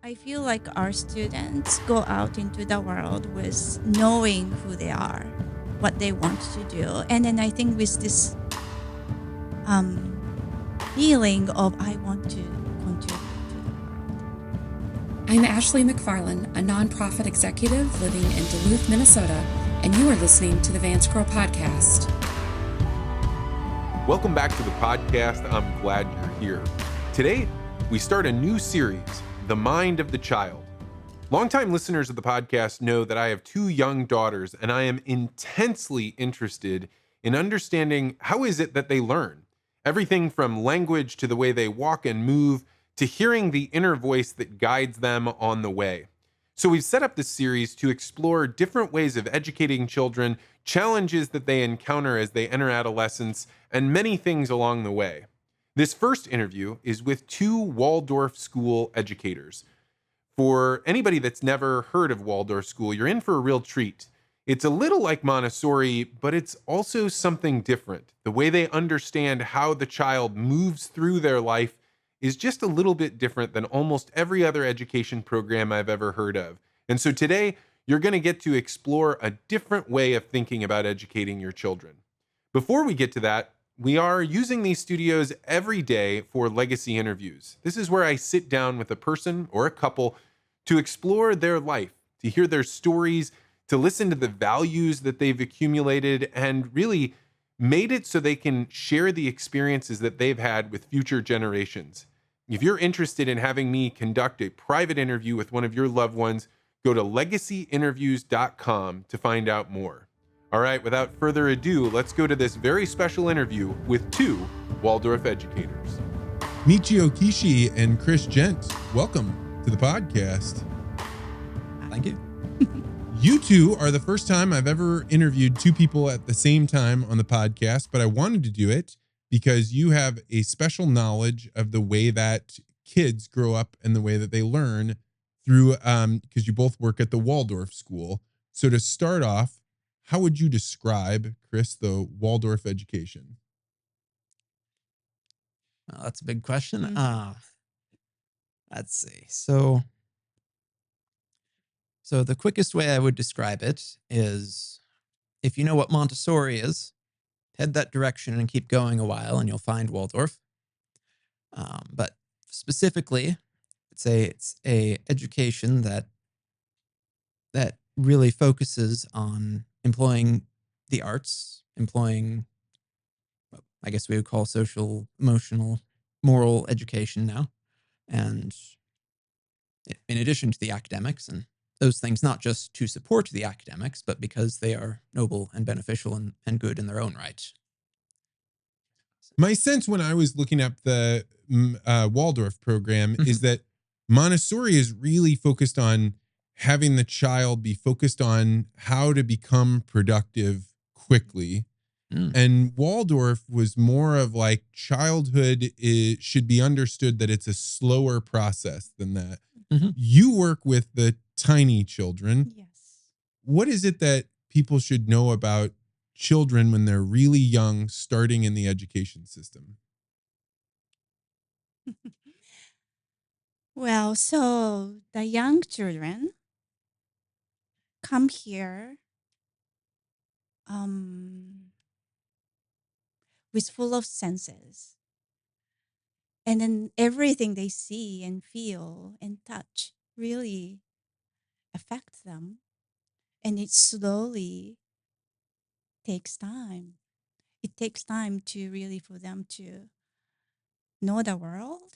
I feel like our students go out into the world with knowing who they are, what they want to do. And then I think with this feeling of I want to contribute to the world. I'm Ashley McFarlane, a nonprofit executive living in Duluth, Minnesota, and you are listening to the Vance Girl Podcast. Welcome back to the podcast. I'm glad you're here. Today, we start a new series, The Mind of the Child. Longtime listeners of the podcast know that I have two young daughters, and I am intensely interested in understanding how is it that they learn. Everything from language to the way they walk and move to hearing the inner voice that guides them on the way. So we've set up this series to explore different ways of educating children, challenges that they encounter as they enter adolescence, and many things along the way. This first interview is with two Waldorf School educators. For anybody that's never heard of Waldorf School, you're in for a real treat. It's a little like Montessori, but it's also something different. The way they understand how the child moves through their life is just a little bit different than almost every other education program I've ever heard of. And so today, you're going to get to explore a different way of thinking about educating your children. Before we get to that, we are using these studios every day for legacy interviews. This is where I sit down with a person or a couple to explore their life, to hear their stories, to listen to the values that they've accumulated, and really made it so they can share the experiences that they've had with future generations. If you're interested in having me conduct a private interview with one of your loved ones, go to legacyinterviews.com to find out more. All right, without further ado, let's go to this very special interview with two Waldorf educators. Michiyo Kishi and Chris Jent, welcome to the podcast. Thank you. You two are the first time I've ever interviewed two people at the same time on the podcast, but I wanted to do it because you have a special knowledge of the way that kids grow up and the way that they learn through, because you both work at the Waldorf School. So to start off, how would you describe, Chris, the Waldorf education? Well, that's a big question. Mm-hmm. Let's see. So the quickest way I would describe it is, if you know what Montessori is, head that direction and keep going a while and you'll find Waldorf. But specifically, it's a education that really focuses on employing the arts, employing what I guess we would call social, emotional, moral education now. And in addition to the academics and those things, not just to support the academics, but because they are noble and beneficial and good in their own right. My sense when I was looking up the Waldorf program is that Montessori is really focused on having the child be focused on how to become productive quickly. And Waldorf was more of like childhood should be understood that it's a slower process than that. Mm-hmm. You work with the tiny children. Yes. What is it that people should know about children when they're really young, starting in the education system? Well, so the young children come here with full of senses. And then everything they see and feel and touch really affects them. And it slowly takes time. It takes time to really for them to know the world.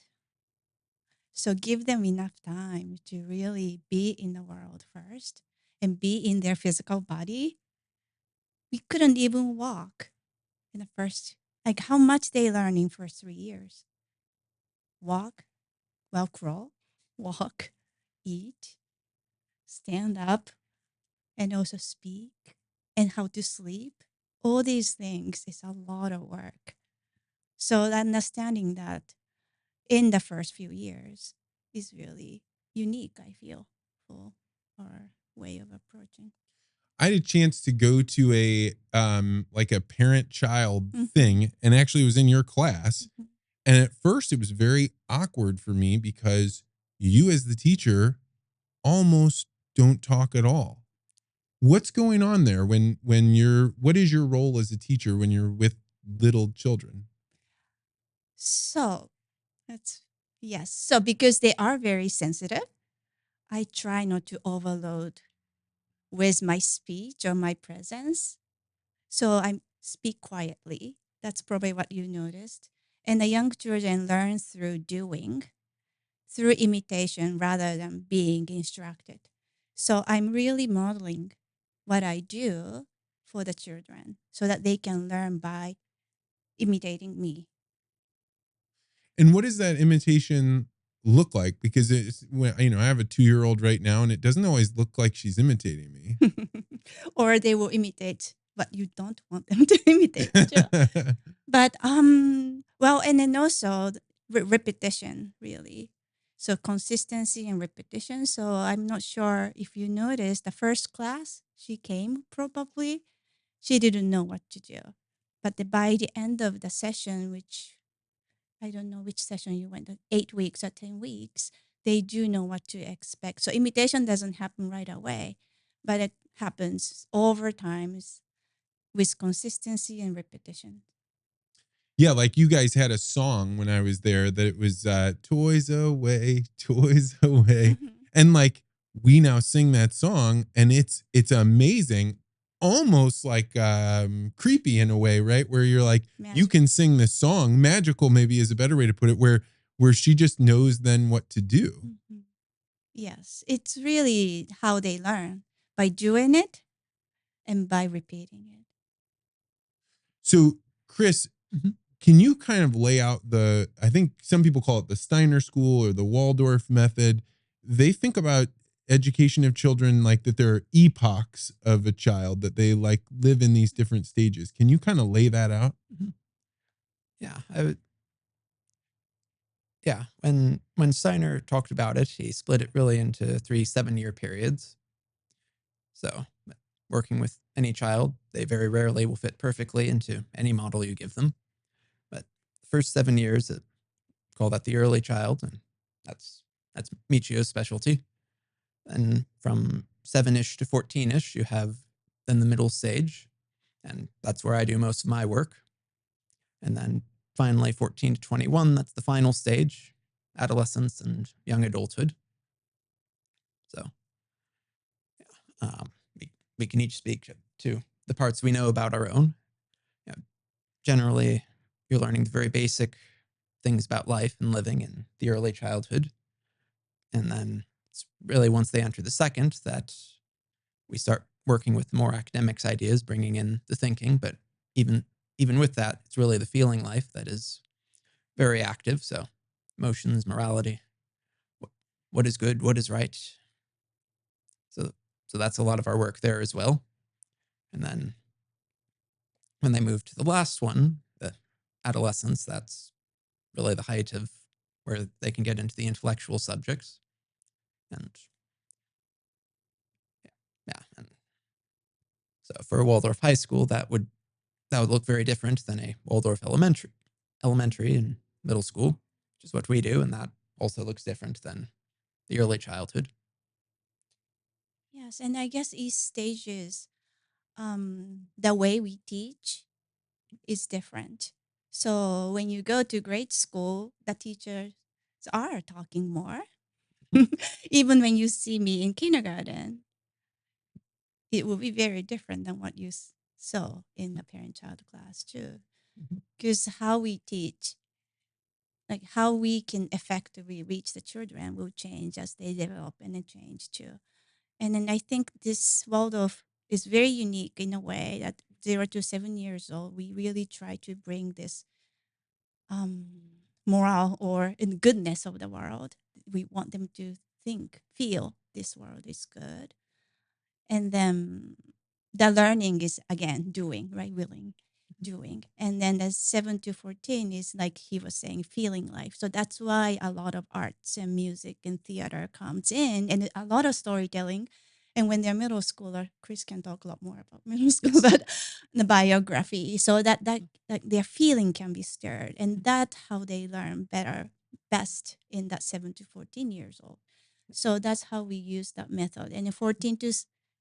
So give them enough time to really be in the world first and be in their physical body. We couldn't even walk in the first, like how much they learn in first 3 years. Walk, well, crawl, walk, eat, stand up, and also speak, and how to sleep. All these things is a lot of work. So understanding that in the first few years is really unique, I feel, for our way of approaching. I had a chance to go to a like a parent-child Mhm. thing, and actually it was in your class. Mhm. And at first it was very awkward for me because you as the teacher almost don't talk at all. What's going on there when you're what is your role as a teacher when you're with little children? So that's yes. So because they are very sensitive, I try not to overload with my speech or my presence. So I speak quietly. That's probably what you noticed. And the young children learn through doing, through imitation rather than being instructed. So I'm really modeling what I do for the children so that they can learn by imitating me. And what does that imitation look like? Because it's when I have a 2-year-old right now, and it doesn't always look like she's imitating me. Or they will imitate what you don't want them to imitate too. But well, and then also repetition really. So consistency and repetition. So I'm not sure if you noticed the first class she came probably she didn't know what to do. But by the end of the session, which I don't know which session you went, 8 weeks or 10 weeks, they do know what to expect. So imitation doesn't happen right away, but it happens over time with consistency and repetition. Yeah, like you guys had a song when I was there that it was toys away, toys away. Mhm. And like we now sing that song and it's amazing, almost like creepy in a way, right? Where you're like you Magic. can sing this song, magical maybe is a better way to put it where she just knows then what to do. Mhm. Yes, it's really how they learn by doing it and by repeating it. So, Chris, Mhm. can you kind of lay out I think some people call it the Steiner school or the Waldorf method. They think about education of children like that there are epochs of a child that they like live in these different stages. Can you kind of lay that out? Mhm. Yeah, I would. Yeah, when Steiner talked about it, he split it really into 3 7-year periods. So, working with any child, they very rarely will fit perfectly into any model you give them. But the first 7 years, call that the early child, and that's Michiyo's specialty. And from 7-ish to 14-ish, you have then the middle stage, and that's where I do most of my work. And then finally 14 to 21, that's the final stage, adolescence and young adulthood. So we can each speak to the parts we know about our own. You know, generally, you're learning the very basic things about life and living in the early childhood. And then it's really once they enter the second that we start working with more academics ideas, bringing in the thinking. But even even with that, it's really the feeling life that is very active. So emotions, morality, what, what is good, what is right. So so that's a lot of our work there as well. And then when they move to the last one, the adolescence, that's really the height of where they can get into the intellectual subjects. And yeah, and so for Waldorf High School, that would look very different than a Waldorf elementary and middle school, which is what we do, and that also looks different than the early childhood. Yes, and I guess each stages, the way we teach is different. So when you go to grade school, the teachers are talking more. Even when you see me in kindergarten, it will be very different than what you saw in the parent-child class too. Mhm. Because how we teach, like how we can effectively reach the children, will change as they develop and they change too. And then I think this Waldorf is very unique in a way that 0 to 7 years old, we really try to bring this um, moral or in goodness of the world. We want them to think, feel this world is good. And then the learning is again doing, right? Willing, doing. And then the 7 to 14 is like he was saying, feeling life. So that's why a lot of arts and music and theater comes in and a lot of storytelling. And when they're middle schooler, Chris can talk a lot more about middle school, Yes. but the biography. So that their feeling can be stirred. And that's how they learn better best in that 7 to 14 years old. So that's how we use that method. And in 14 to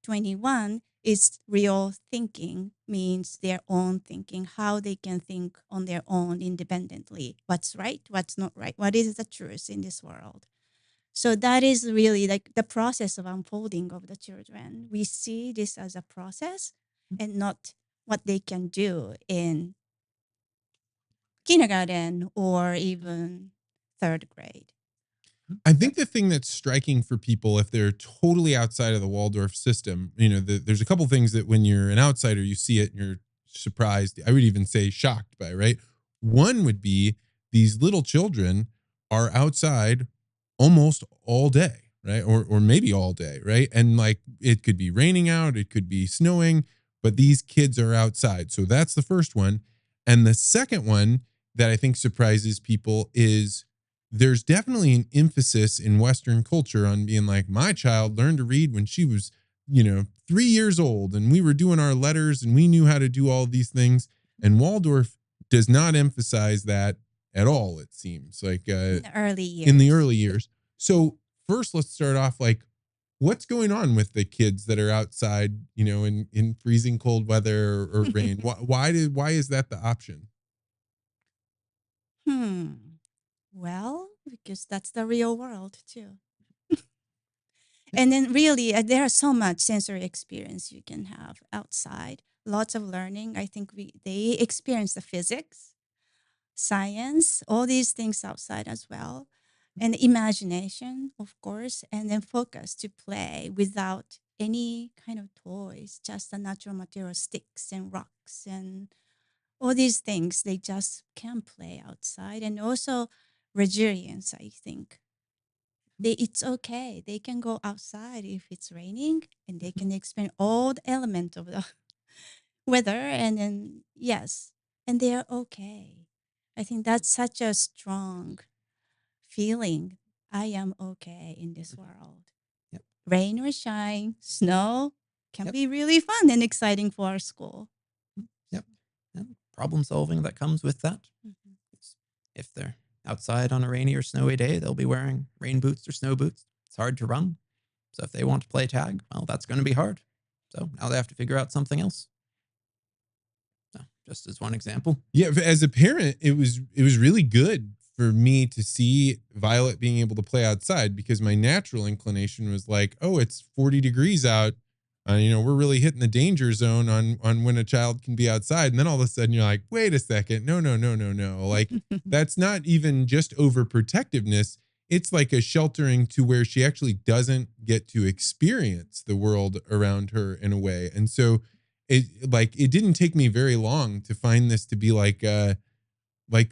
21 is real thinking, means their own thinking, how they can think on their own independently. What's right, what's not right, what is the truth in this world. So that is really like the process of unfolding of the children. We see this as a process and not what they can do in kindergarten or even third grade. I think the thing that's striking for people if they're totally outside of the Waldorf system, there's a couple things that when you're an outsider, you see it and you're surprised. I would even say shocked by, right? One would be these little children are outside almost all day, right? Or maybe all day, right? And like it could be raining out, it could be snowing, but these kids are outside. So that's the first one. And the second one that I think surprises people is there's definitely an emphasis in Western culture on being like, my child learned to read when she was, 3 years old, and we were doing our letters and we knew how to do all these things. And Waldorf does not emphasize that at all, it seems like In the early in the years. early years. So, first, let's start off like, what's going on with the kids that are outside, in freezing cold weather or rain? Why is that the option? Hmm. Well, because that's the real world too. And then really, there are so much sensory experience you can have outside. Lots of learning. I think they experience the physics, science, all these things outside as well, and imagination, of course, and then focus to play without any kind of toys, just the natural material sticks and rocks and all these things. They just can play outside, and also resilience. I think it's okay. They can go outside if it's raining, and they can experience all the element of the weather, and then yes, and they are okay. I think that's such a strong feeling. I am okay in this world. Yep. Rain or shine, snow can Yep. be really fun and exciting for our school. Yep. And problem solving that comes with that. Mhm. If they're outside on a rainy or snowy day, they'll be wearing rain boots or snow boots. It's hard to run. So if they want to play tag, well, that's going to be hard. So now they have to figure out something else. So just as one example. Yeah, as a parent, it was really good for me to see Violet being able to play outside because my natural inclination was like, oh, it's 40 degrees out. We're really hitting the danger zone on when a child can be outside. And then all of a sudden you're like, wait a second. No, no, no, no, no. Like that's not even just overprotectiveness. It's like a sheltering to where she actually doesn't get to experience the world around her in a way. And so it didn't take me very long to find this to be like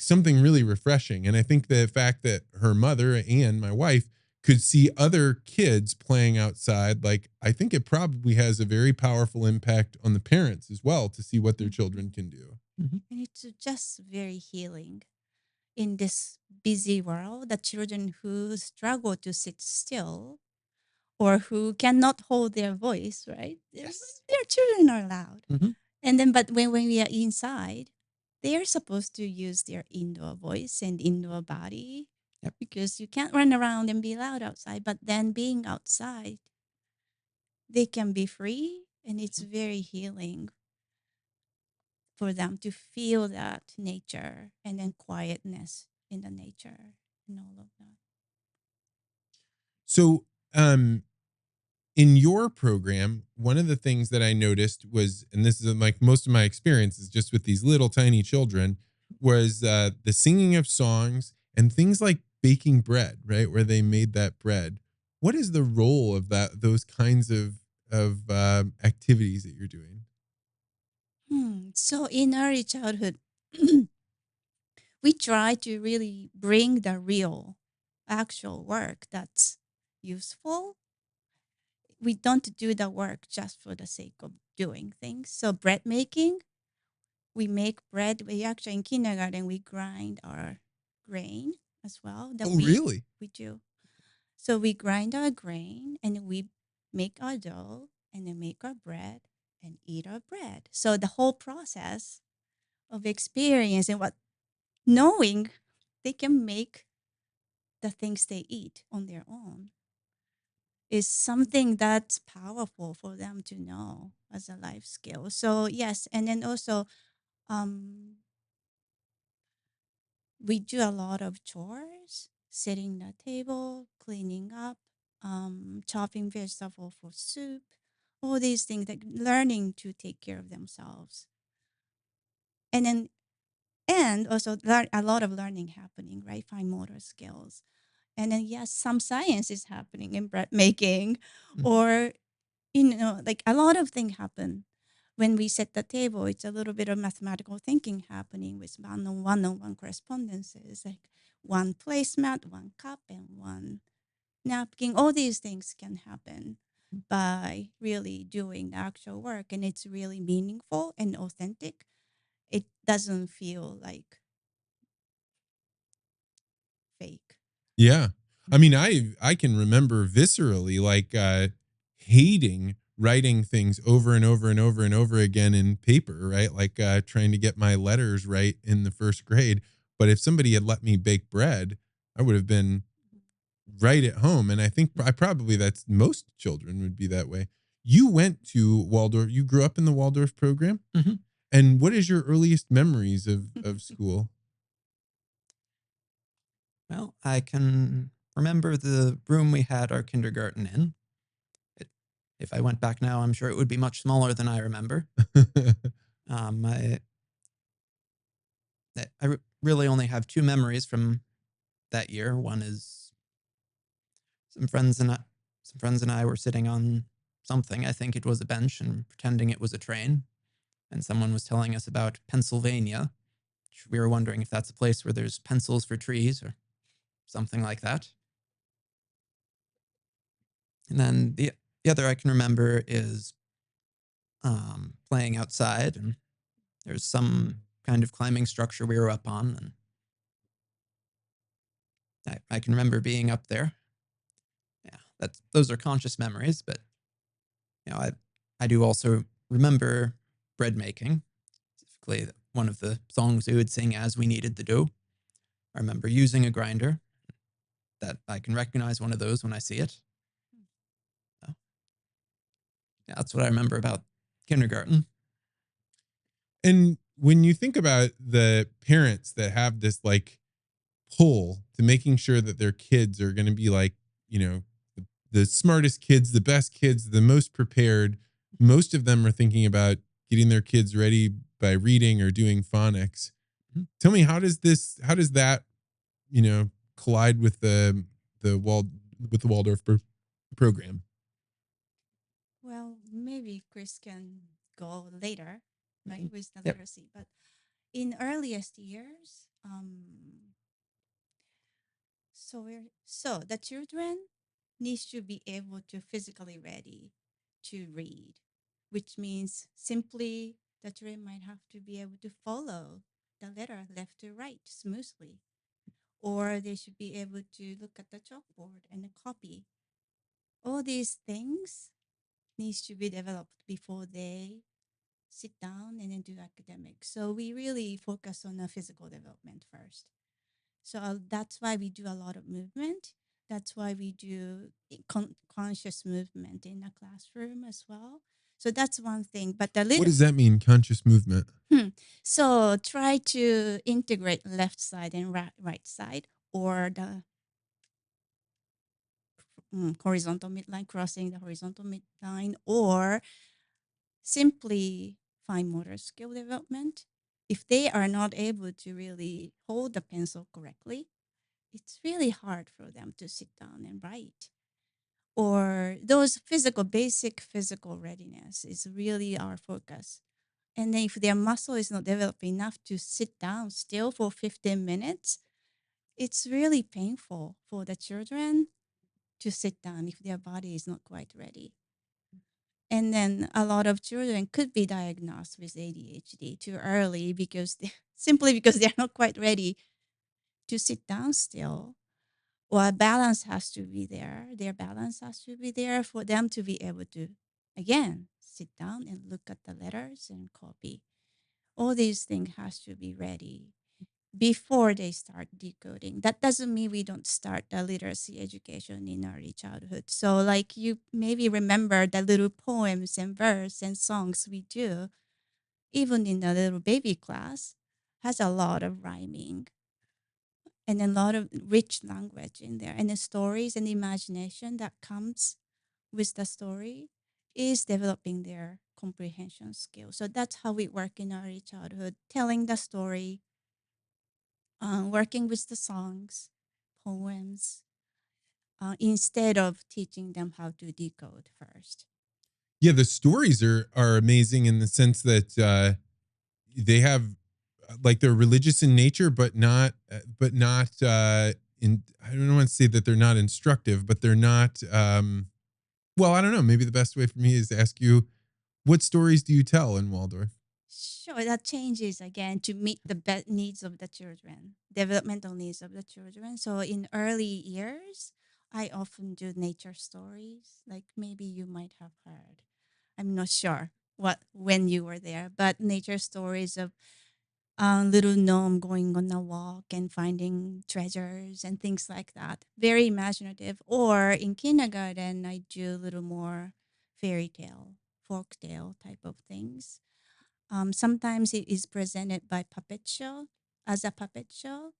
something really refreshing. And I think the fact that her mother and my wife could see other kids playing outside, like I think it probably has a very powerful impact on the parents as well to see what their children can do. Mm-hmm. And it's just very healing in this busy world. The children who struggle to sit still or who cannot hold their voice, right? Yes. Their children are loud. Mm-hmm. And then, but when we are inside, they are supposed to use their indoor voice and indoor body Yep. because you can't run around and be loud outside. But then being outside, they can be free, and it's very healing for them to feel that nature and then quietness in the nature and all of that. So, in your program, one of the things that I noticed was, and this is like most of my experiences just with these little tiny children, was the singing of songs and things like baking bread, right? Where they made that bread. What is the role of those kinds of activities that you're doing? So in early childhood, we try to really bring the real, actual work that's useful. We don't do the work just for the sake of doing things. So bread making, we make bread. We actually in kindergarten we grind our grain as well. The Oh, wheat really? we do. So we grind our grain and we make our dough and then make our bread and eat our bread. So the whole process of experience and what knowing they can make the things they eat on their own is something that's powerful for them to know as a life skill. So yes, and then also um, we do a lot of chores, setting the table, cleaning up, chopping vegetable for soup, all these things, like learning to take care of themselves. And then and also a lot of learning happening, right? Fine motor skills. And then yes, some science is happening in bread making, Mm. or like a lot of things happen when we set the table. It's a little bit of mathematical thinking happening with one-on-one correspondences, like one placemat, one cup, and one napkin. All these things can happen by really doing the actual work, and it's really meaningful and authentic. It doesn't feel like fake. Yeah. I mean, I can remember viscerally like hating writing things over and over and over and over again in paper, right? Like trying to get my letters right in the first grade. But if somebody had let me bake bread, I would have been right at home. And I think I probably that's most children would be that way. You went to Waldorf, you grew up in the Waldorf program. Mm-hmm. And what is your earliest memories of school? Well, I can remember the room we had our kindergarten in. It, if I went back now, I'm sure it would be much smaller than I remember. Um, I, really only have two memories from that year. One is some friends and I, some friends and I were sitting on something. I think it was a bench and pretending it was a train. And someone was telling us about Pennsylvania. We were wondering if that's a place where there's pencils for trees or something like that. And then the other I can remember is playing outside, and there's some kind of climbing structure we were up on, and I can remember being up there. Yeah, those are conscious memories, but I do also remember bread making, specifically one of the songs we would sing as we kneaded the dough. I remember using a grinder that I can recognize one of those when I see it. So, yeah, that's what I remember about kindergarten. And when you think about the parents that have this like pull to making sure that their kids are going to be like, the smartest kids, the best kids, the most prepared, most of them are thinking about getting their kids ready by reading or doing phonics. Mhm. Tell me, how does that, collide with the Wald with the Waldorf program? Well, maybe Chris can go later, right, Mhm. with the Yep. literacy. But in earliest years, so the children needs to be able to physically ready to read, which means simply the children might have to be able to follow the letter left to right smoothly, or they should be able to look at the chalkboard and copy. All these things needs to be developed before they sit down and then do academics. So we really focus on the physical development first. So that's why we do a lot of movement. That's why we do conscious movement in the classroom as well. So that's one thing. But the What little does that mean? Conscious movement. so try to integrate left side and right side, or the horizontal midline, crossing the horizontal midline, or simply fine motor skill development. If they are not able to really hold the pencil correctly, it's really hard for them to sit down and write. Or those basic physical readiness is really our focus. And then if their muscle is not developed enough to sit down still for 15 minutes, it's really painful for the children to sit down if their body is not quite ready. And then a lot of children could be diagnosed with ADHD too early because simply because they're not quite ready to sit down still. Or balance has to be there. Their balance has to be there for them to be able to, again, sit down and look at the letters and copy. All these things has to be ready. before they start decoding. That doesn't mean we don't start the literacy education in early childhood. So, like, you maybe remember the little poems and verse and songs we do, even in the little baby class, has a lot of rhyming and a lot of rich language in there, and the stories and imagination that comes with the story is developing their comprehension skill. So that's how we work in early childhood, telling the story, working with the songs, poems, instead of teaching them how to decode first. Yeah, the stories are amazing in the sense that they have like they're religious in nature, but not in. I don't want to say that they're not instructive, but they're not. Well, I don't know. Maybe the best way for me is to ask you, what stories do you tell in Waldorf? Sure, that changes again to meet the needs of the children, developmental needs of the children. So in early years, I often do nature stories, like maybe you might have heard. I'm not sure what when you were there, but nature stories of little gnome going on a walk and finding treasures and things like that. Very imaginative. Or in kindergarten, I do a little more fairy tale, folk tale type of things. Sometimes it is presented by puppet show as a puppet show,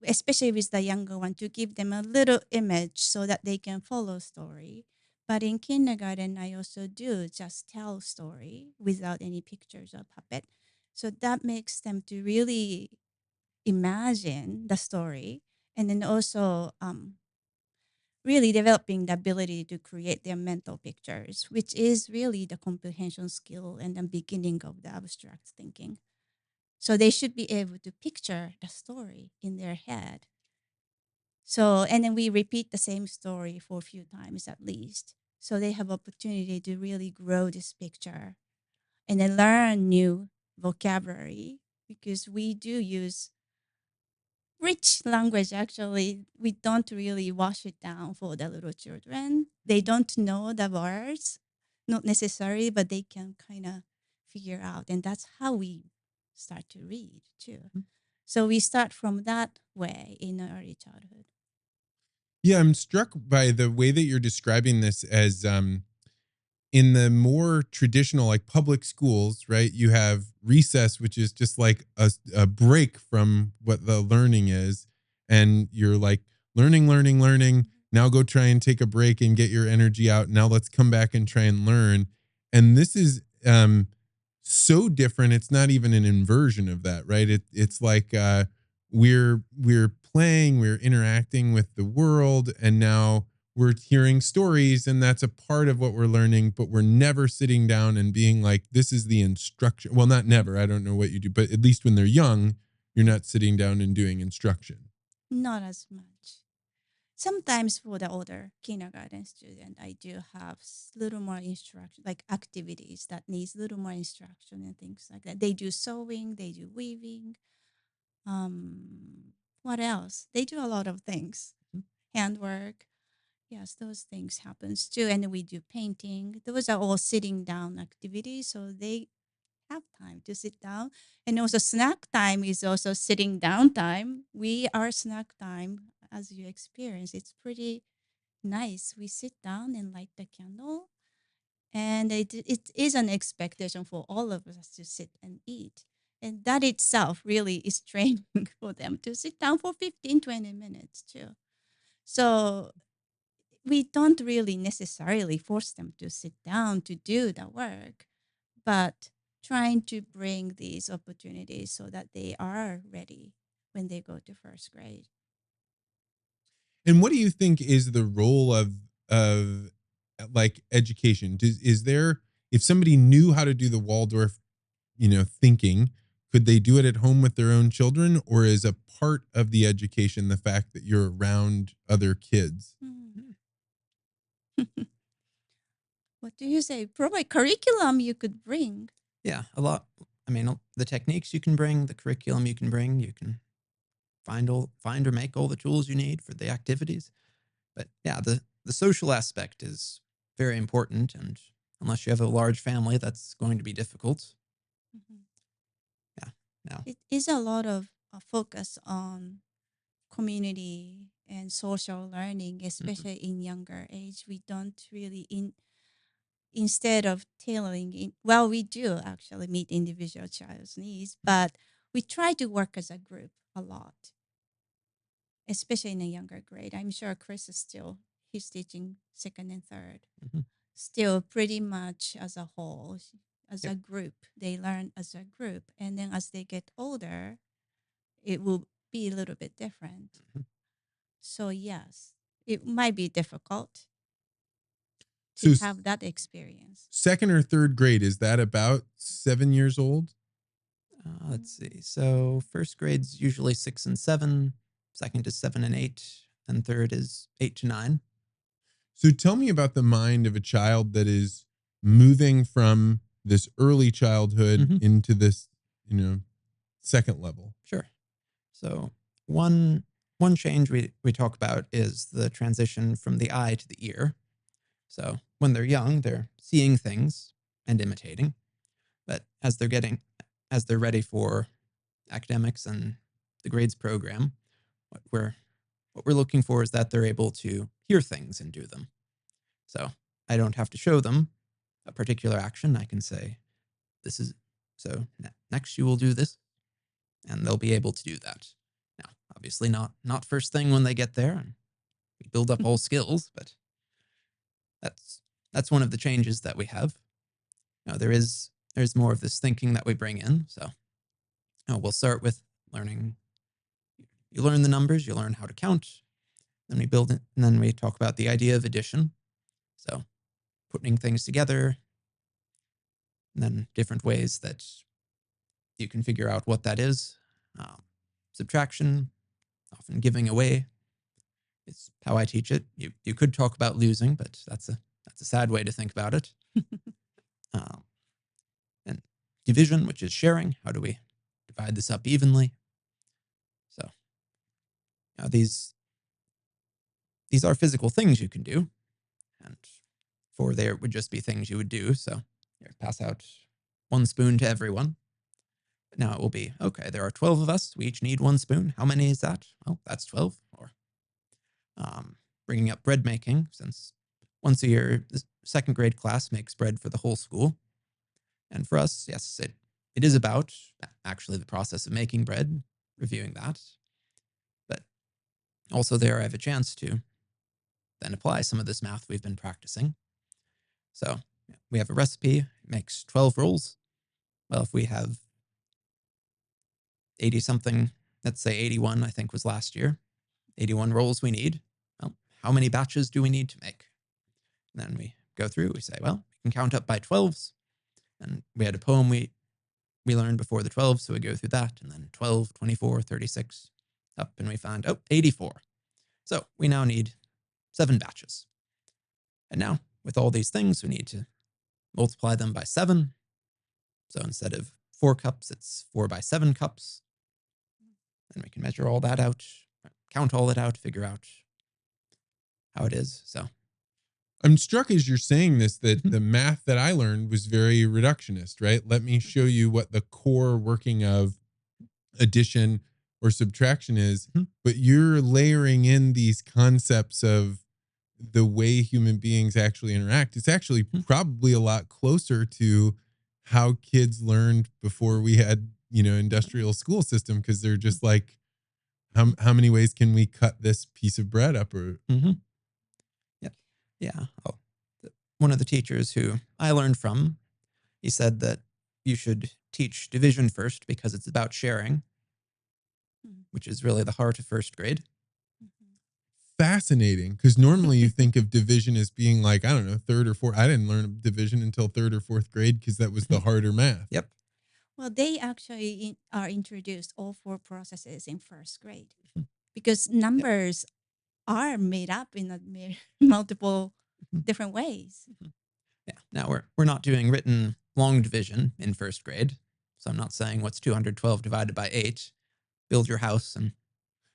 especially with the younger one, to give them a little image so that they can follow story. But in kindergarten, I also do just tell story without any pictures or puppet. So that makes them to really imagine the story, and then also really developing the ability to create their mental pictures, which is really the comprehension skill and the beginning of the abstract thinking. So they should be able to picture the story in their head. So, and then we repeat the same story for a few times at least. So they have opportunity to really grow this picture and then learn new vocabulary, because we do use rich language. Actually, we don't really wash it down for the little children. They don't know the words, not necessarily, but they can kind of figure out, and that's how we start to read too. So we start from that way in early childhood. Yeah, I'm struck by the way that you're describing this as in the more traditional like public schools, right? You have recess, which is just like a break from what the learning is, and you're like learning. Now go try and take a break and get your energy out. Now let's come back and try and learn. And this is so different. It's not even an inversion of that, right? It's like we're playing, we're interacting with the world, and now we're hearing stories, and that's a part of what we're learning, but we're never sitting down and being like, this is the instruction. Well, not never, I don't know what you do, but at least when they're young, you're not sitting down and doing instruction. Not as much. Sometimes for the older kindergarten student, I do have little more instruction, like activities that needs little more instruction and things like that. They do sewing, they do weaving. What else? They do a lot of things, handwork. Yes, those things happens too. And then we do painting. Those are all sitting down activities, so they have time to sit down. And also snack time is also sitting down time. We are snack time as you experience. It's pretty nice. We sit down and light the candle, and it is an expectation for all of us to sit and eat. And that itself really is training for them to sit down for 15-20 minutes too. So we don't really necessarily force them to sit down to do the work, but trying to bring these opportunities so that they are ready when they go to first grade. And what do you think is the role of like education? Is there, if somebody knew how to do the Waldorf, thinking, could they do it at home with their own children, or is a part of the education the fact that you're around other kids? Hmm. What do you say? Probably curriculum you could bring. Yeah, a lot. I mean, the techniques you can bring, the curriculum you can bring, you can find or make all the tools you need for the activities. But yeah, the social aspect is very important, and unless you have a large family, that's going to be difficult. Mhm. Yeah. now. It is a lot of focus on community and social learning, especially in younger age. We don't really instead of tailoring in, well, we do actually meet individual child's needs, but we try to work as a group a lot, especially in a younger grade. I'm sure Chris is still, he's teaching second and third, Mhm. still pretty much as a whole, as Yep. a group. They learn as a group. And then as they get older, it will be a little bit different. Mhm. So, yes, it might be difficult to So have that experience. second or third grade, is that about 7 years old? Let's see. So first grade's usually 6 and 7, second is 7 and 8, and third is 8 to 9. So tell me about the mind of a child that is moving from this early childhood Mhm. into this, second level. Sure. So one change we talk about is the transition from the eye to the ear. So when they're young, they're seeing things and imitating, but as they're ready for academics and the grades program, what we're looking for is that they're able to hear things and do them. So I don't have to show them a particular action. I can say, this is so next you will do this, and they'll be able to do that. Now, obviously not first thing when they get there, and we build up all skills, but that's one of the changes that we have. Now there's more of this thinking that we bring in. So we'll start with learning. You learn the numbers, you learn how to count, then we build it, and then we talk about the idea of addition. So putting things together, and then different ways that you can figure out what that is. Subtraction, often giving away, is how I teach it. You could talk about losing, but that's a sad way to think about it. And division, which is sharing. How do we divide this up evenly? So these are physical things you can do, and for there would just be things you would do. So here, pass out one spoon to everyone. But now it will be, okay, there are 12 of us. We each need one spoon. How many is that? Well, that's 12. Or bringing up bread making, since once a year, the second grade class makes bread for the whole school. And for us, yes, it is about actually the process of making bread, reviewing that. But also there I have a chance to then apply some of this math we've been practicing. So we have a recipe, it makes 12 rolls. Well, if we have 80 something, let's say 81, I think was last year, 81 rolls we need. Well, how many batches do we need to make? And then we go through, we say, well, we can count up by 12s. And we had a poem we learned before the 12, so we go through that, and then 12, 24, 36, up, and we find, 84. So we now need 7 batches. And now, with all these things, we need to multiply them by 7. So instead of 4 cups, it's 4 by 7 cups. And we can measure all that out, count all it out, figure out how it is. So I'm struck as you're saying this that the math that I learned was very reductionist, right? Let me show you what the core working of addition or subtraction is, but you're layering in these concepts of the way human beings actually interact. It's actually probably a lot closer to how kids learned before we had, industrial school system, because they're just like, how many ways can we cut this piece of bread up? Or yeah. One of the teachers who I learned from, he said that you should teach division first because it's about sharing, which is really the heart of first grade. Fascinating, because normally you think of division as being like, I don't know, third or fourth. I didn't learn division until third or fourth grade because that was the harder math. Yep. Well, they actually are introduced all 4 processes in first grade because numbers are made up in multiple different ways. Yeah. Now we're not doing written long division in first grade, so I'm not saying what's 212 divided by 8. Build your house and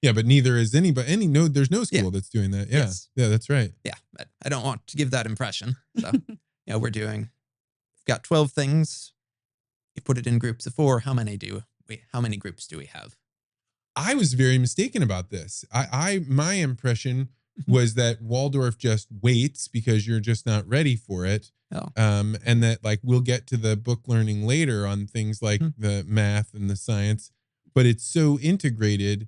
Yeah, but neither is anybody. There's no school that's doing that. Yeah, Yes. yeah, that's right. Yeah, but I don't want to give that impression. So we've got 12 things. You put it in groups of 4. How many do how many groups do we have? I was very mistaken about this. My impression was that Waldorf just waits because you're just not ready for it. Oh. And that like we'll get to the book learning later on things like the math and the science, but it's so integrated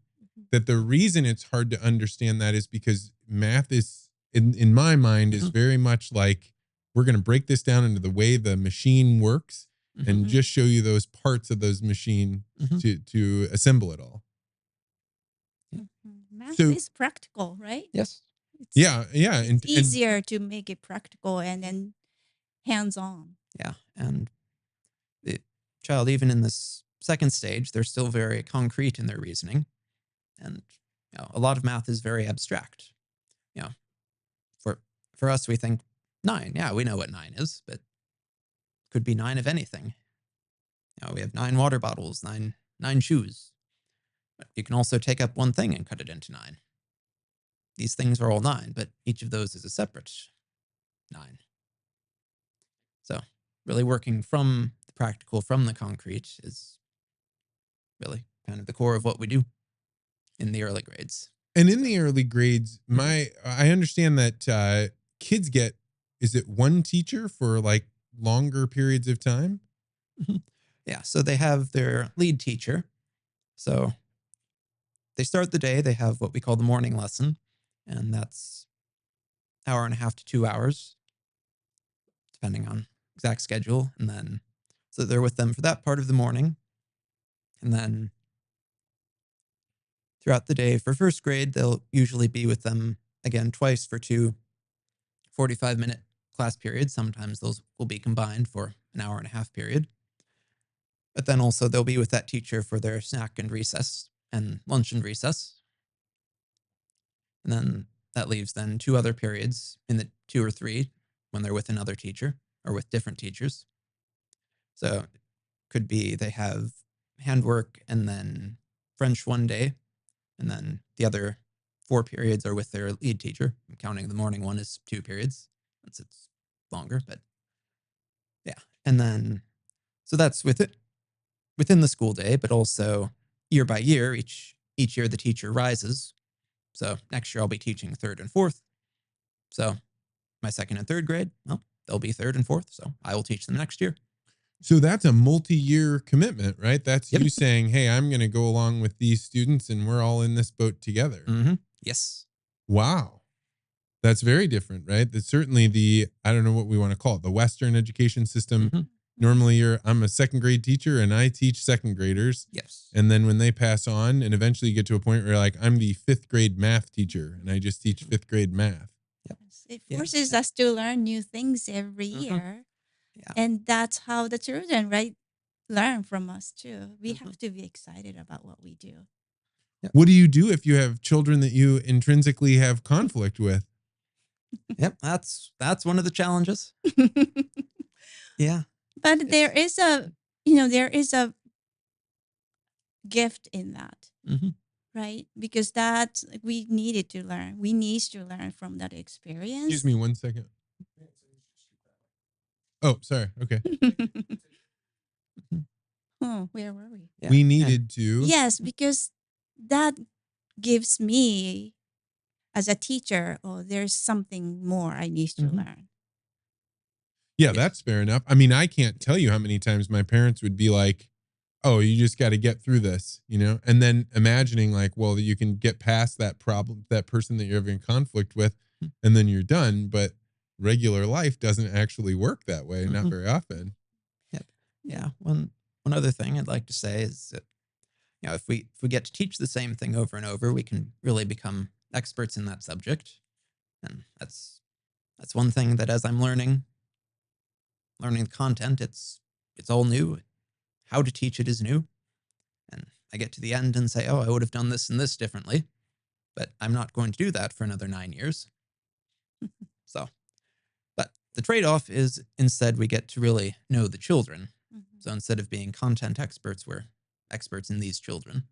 that the reason it's hard to understand that is because math is in my mind is very much like we're going to break this down into the way the machine works and just show you those parts of those machine to assemble it all. Math So- is practical, right? Yes. Yeah. It's easier to make it practical and then hands-on. Yeah. And the child, even in this second stage, they're still very concrete in their reasoning. And a lot of math is very abstract. For us, we think 9. Yeah, we know what 9 is, but could be 9 of anything. We have 9 water bottles, nine shoes. But you can also take up one thing and cut it into 9. These things are all 9, but each of those is a separate 9. So really working from the practical, from the concrete is really kind of the core of what we do in the early grades. And in the early grades, I understand that kids get, is it one teacher for like longer periods of time? Yeah, so they have their lead teacher. So they start the day, they have what we call the morning lesson, and that's 1.5 to 2 hours, depending on exact schedule. And then, so they're with them for that part of the morning. And then throughout the day for first grade, they'll usually be with them again twice for 2 45-minute class periods. Sometimes those will be combined for an 1.5 hour period. But then also they'll be with that teacher for their snack and recess and lunch and recess. And then that leaves then 2 other periods in the 2 or 3 when they're with another teacher or with different teachers. So it could be they have handwork and then French one day, and then the other 4 periods are with their lead teacher. I'm counting the morning one as 2 periods since it's longer, but yeah. And then, so that's within the school day, but also year by year, each year the teacher rises. So next year I'll be teaching 3rd and 4th. So my 2nd and 3rd grade, well, they'll be 3rd and 4th. So I will teach them next year. So that's a multi-year commitment, right? That's Yep. you saying, hey, I'm going to go along with these students and we're all in this boat together. Yes. Wow. That's very different, right? That's certainly I don't know what we want to call it, the Western education system. Normally I'm a 2nd grade teacher and I teach 2nd graders. Yes. And then when they pass on and eventually you get to a point where you're like, I'm the 5th grade math teacher and I just teach 5th grade math. It forces us to learn new things every year. Yeah. And that's how the children, right, learn from us too. We have to be excited about what we do. Yep. What do you do if you have children that you intrinsically have conflict with? Yep, that's one of the challenges. Yeah. But there is a gift in that, right? Because that we needed to learn. We need to learn from that experience. Excuse me 1 second. Oh, sorry. Okay. Oh, where were we? Yeah. We needed to. Yes, because that gives me, as a teacher, there's something more I need to learn. Yeah, that's fair enough. I mean, I can't tell you how many times my parents would be like, oh, you just got to get through this, and then imagining like, well, you can get past that problem, that person that you're having conflict with, and then you're done. But regular life doesn't actually work that way, not very often. Yep. Yeah. One other thing I'd like to say is that, if we get to teach the same thing over and over, we can really become experts in that subject. And that's one thing that as I'm learning the content, it's all new. How to teach it is new. And I get to the end and say, oh, I would have done this and this differently, but I'm not going to do that for another 9 years. So, but the trade-off is instead we get to really know the children. So instead of being content experts, we're experts in these children.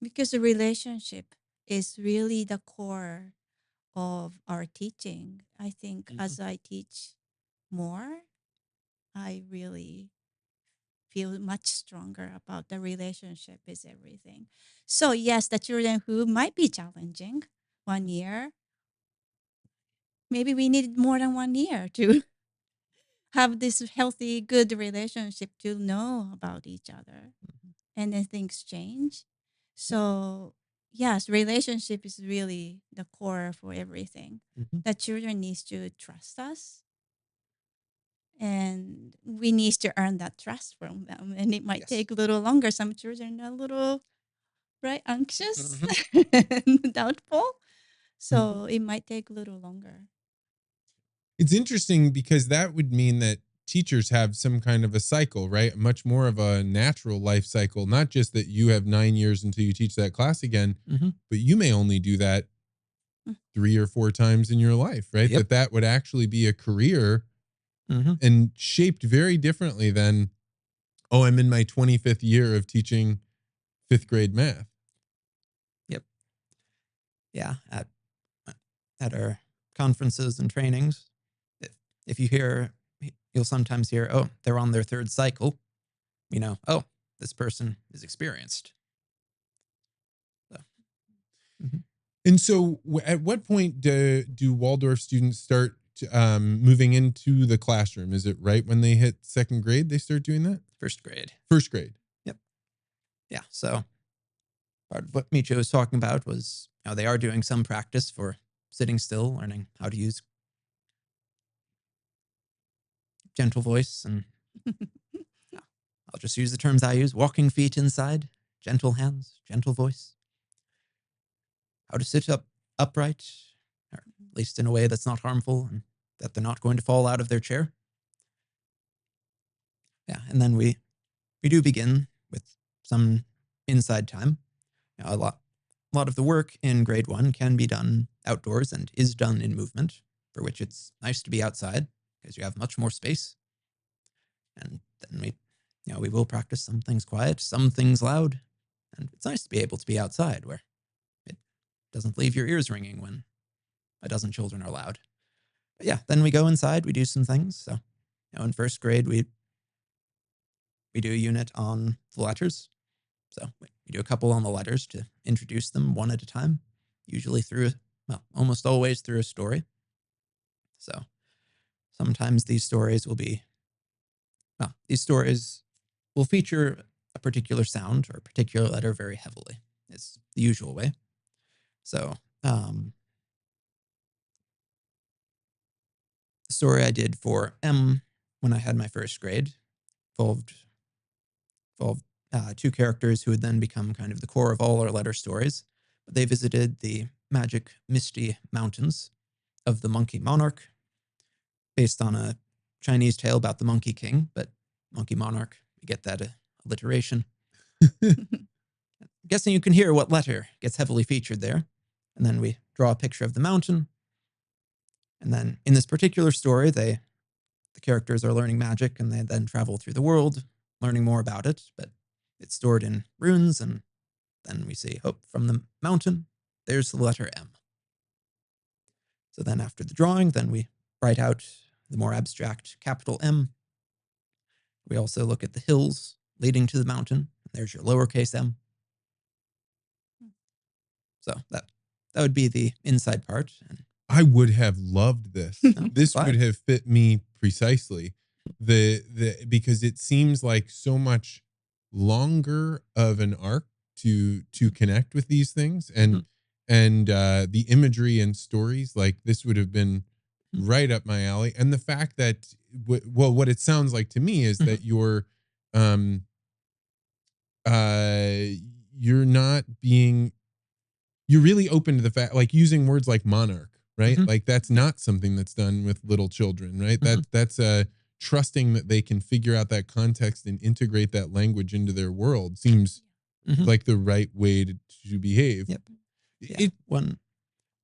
Because the relationship is really the core of our teaching. I think as I teach more, I really feel much stronger about the relationship is everything. So yes, the children who might be challenging 1 year, maybe we need more than 1 year to have this healthy, good relationship to know about each other. And then things change. So yes, relationship is really the core for everything. Mhm. The children needs to trust us, and we need to earn that trust from them. And it might Yes. take a little longer. Some children are a little right anxious Mhm. and doubtful. So it might take a little longer. It's interesting because that would mean that teachers have some kind of a cycle, right? Much more of a natural life cycle, not just that you have 9 years until you teach that class again, Mhm. but you may only do that Mm. 3 or 4 times in your life, right? Yep. That would actually be a career Mhm. and shaped very differently than, oh, I'm in my 25th year of teaching 5th grade math. Yep. Yeah. At our conferences and trainings, if, if you hear, you'll sometimes hear, oh, they're on their third cycle. You know, oh, this person is experienced. So, mhm. And so, at what point do Waldorf students start moving into the classroom? Is it right when they hit 2nd grade they start doing that? First grade. 1st grade. Yep. Yeah. So part of what Michiyo was talking about was how they are doing some practice for sitting still, learning how to use gentle voice. And yeah, I'll just use the terms I use: walking feet inside, gentle hands, gentle voice. How to sit up upright, or at least in a way that's not harmful and that they're not going to fall out of their chair. Yeah, and then we do begin with some inside time. You know, a lot of the work in grade 1 can be done outdoors and is done in movement, for which it's nice to be outside because you have much more space. And then we will practice some things quiet, some things loud, and it's nice to be able to be outside where it doesn't leave your ears ringing when a dozen children are loud. But yeah, then we go inside, we do some things. So, in 1st grade, we do a unit on the letters. So we do a couple on the letters to introduce them one at a time, usually almost always through a story. So sometimes these stories will feature a particular sound or a particular letter very heavily. It's the usual way. So the story I did for M when I had my 1st grade involved two characters who would then become kind of the core of all our letter stories. But they visited the magic Misty Mountains of the Monkey Monarch, based on a Chinese tale about the Monkey King, but Monkey Monarch, you get that alliteration. Guessing you can hear what letter gets heavily featured there. And then we draw a picture of the mountain. And then in this particular story, the characters are learning magic and they then travel through the world, learning more about it, but it's stored in runes. And then we see, oh, from the mountain, there's the letter M. So then after the drawing, then we write out the more abstract capital M. We also look at the hills leading to the mountain. There's your lowercase m. So that would be the inside part. And I would have loved this. This would have fit me precisely. Because it seems like so much longer of an arc to connect with these things, and the imagery and stories, like this would have been right up my alley. And the fact that what it sounds like to me is that um you're not being you're really open to the fact, like using words like monarch, right? Like that's not something that's done with little children, right? That's trusting that they can figure out that context and integrate that language into their world seems like the right way to behave. Yep. Yeah. Go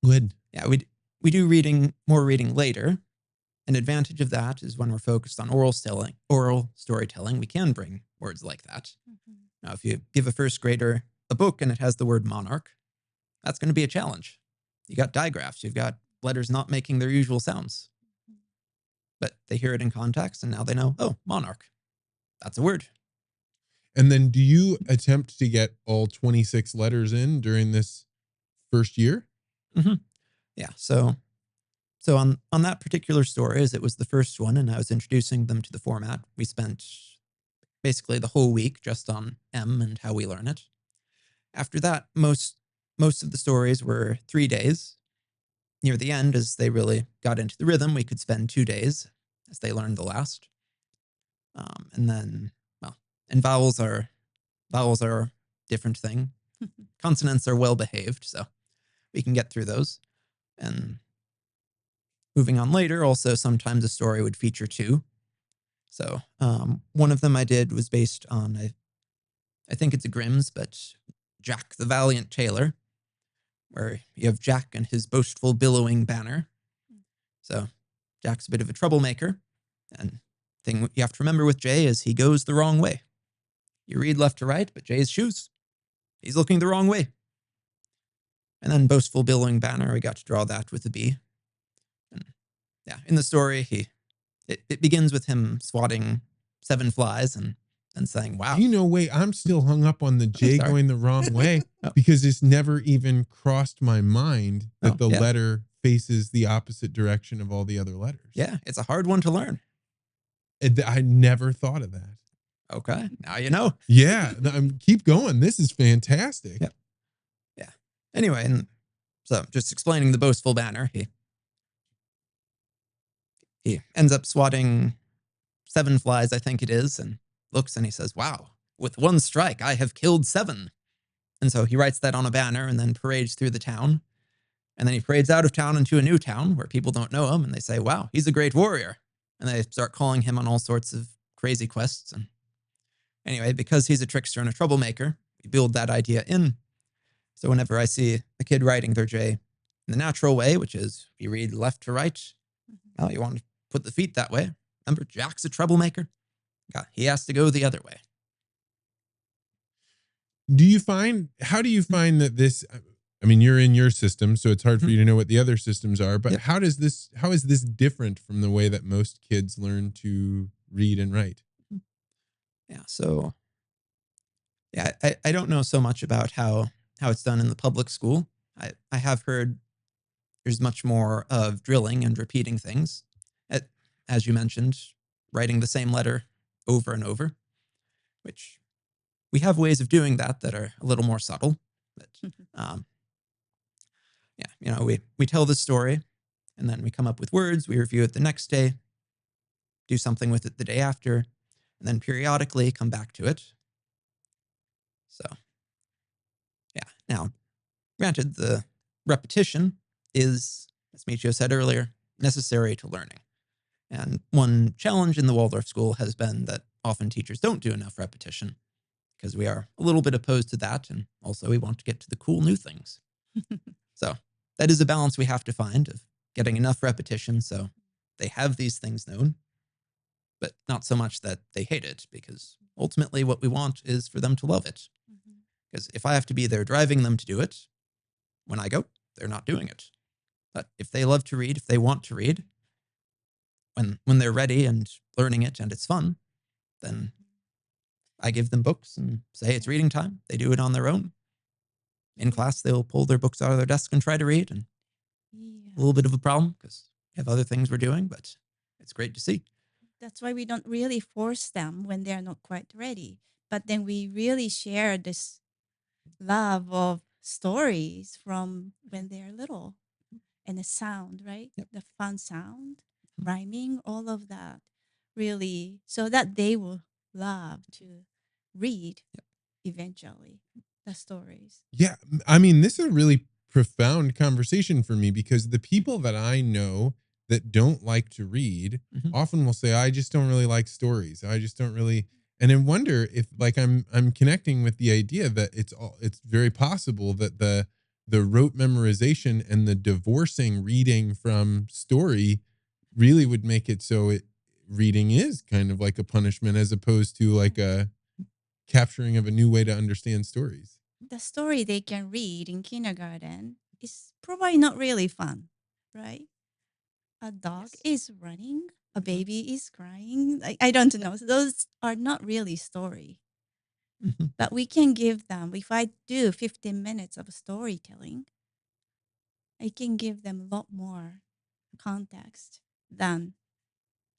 ahead. Yeah, we do more reading later. An advantage of that is when we're focused on oral storytelling, we can bring words like that. Now, if you give a 1st grader a book and it has the word monarch, that's going to be a challenge. You got digraphs, you've got letters not making their usual sounds. But they hear it in context and now they know, oh, monarch. That's a word. And then do you attempt to get all 26 letters in during this first year? Hmm. Yeah. So on that particular story, as it was the first one, and I was introducing them to the format, we spent basically the whole week just on M and how we learn it. After that, most of the stories were 3 days. Near the end, as they really got into the rhythm, we could spend 2 days as they learned the last. And then, well, and vowels are a different thing. Consonants are well behaved, so we can get through those. And moving on later, also sometimes a story would feature two. So one of them I did was based on I think it's a Grimm's, but Jack the Valiant Tailor, where you have Jack and his boastful billowing banner. So Jack's a bit of a troublemaker, and thing you have to remember with Jay is he goes the wrong way. You read left to right, but Jay's shoes, he's looking the wrong way. And then boastful billowing banner, we got to draw that with a B. And yeah, in the story, it begins with him swatting 7 flies and saying, "Wow." Wait, I'm still hung up on the J sorry. going the wrong way Oh. because it's never even crossed my mind that Oh, the yeah. letter faces the opposite direction of all the other letters. Yeah, it's a hard one to learn. I never thought of that. Okay, now you know. Yeah, keep going. This is fantastic. Yep. Yeah. Anyway, and so just explaining the boastful banner, he ends up swatting 7 flies, I think it is, and looks and he says, "Wow, with 1 strike, I have killed 7." And so he writes that on a banner and then parades through the town. And then he parades out of town into a new town where people don't know him and they say, "Wow, he's a great warrior." And they start calling him on all sorts of crazy quests. And anyway, because he's a trickster and a troublemaker, we build that idea in. So whenever I see a kid writing their J in the natural way, which is you read left to right, well, you want to put the feet that way. Remember, Jack's a troublemaker. Yeah, he has to go the other way. How do you find that this, I mean, you're in your system, so it's hard for you to know what the other systems are, but Yep. how is this different from the way that most kids learn to read and write? Yeah, so yeah, I don't know so much about how it's done in the public school. I have heard there's much more of drilling and repeating things. As you mentioned, writing the same letter over and over, which we have ways of doing that are a little more subtle. But yeah, we tell the story and then we come up with words, we review it the next day, do something with it the day after, and then periodically come back to it. So yeah, now granted, the repetition is, as Michiyo said earlier, necessary to learning. And one challenge in the Waldorf School has been that often teachers don't do enough repetition because we are a little bit opposed to that. And also we want to get to the cool new things. So that is a balance we have to find of getting enough repetition so they have these things known, but not so much that they hate it, because ultimately what we want is for them to love it. Because if I have to be there driving them to do it, when I go, they're not doing it. But if they love to read, if they want to read, when they're ready and learning it and it's fun, then I give them books and say it's reading time. They do it on their own. In class, they'll pull their books out of their desk and try to read, and a little bit of a problem because we have other things we're doing, but it's great to see. That's why we don't really force them when they're not quite ready. But then we really share this love of stories from when they're little, and the sound, right? Yep. The fun sound, rhyming, all of that, really, so that they will love to read eventually the stories. Yeah, I mean, this is a really profound conversation for me because the people that I know that don't like to read often will say, "I just don't really like stories. I just don't really." And I wonder if, like, I'm connecting with the idea that it's very possible that the rote memorization and the divorcing reading from story really would make it so reading is kind of like a punishment as opposed to like a capturing of a new way to understand stories. The story they can read in kindergarten is probably not really fun, right? A dog is running, a baby is crying. I don't know. So those are not really story. Mhm. But we can give them, if I do 15 minutes of storytelling, I can give them a lot more context than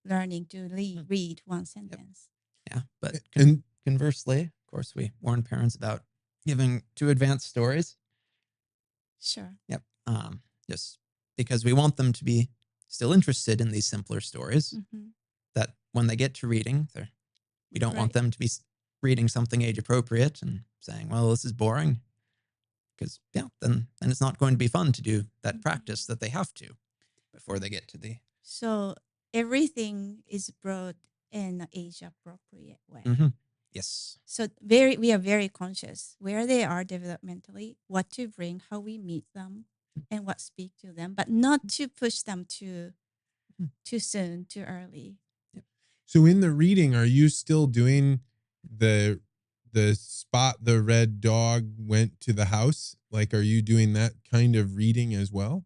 learning to Mm. read one Yep. sentence. Yeah, but And conversely, of course, we warn parents about giving too advanced stories. Sure. Yep. Just because we want them to be still interested in these simpler stories. Mm-hmm. That when they get to reading, we don't want Right. them to be reading something age appropriate and saying, "Well, this is boring," because then it's not going to be fun to do that practice that they have to before they get to the. So everything is brought in an age appropriate way. Mhm. Yes. So we are very conscious where they are developmentally, what to bring, how we meet them, and what speak to them, but not to push them too soon, too early. Yep. so in the reading, are you still doing the spot the red dog went to the house? Like, are you doing that kind of reading as well?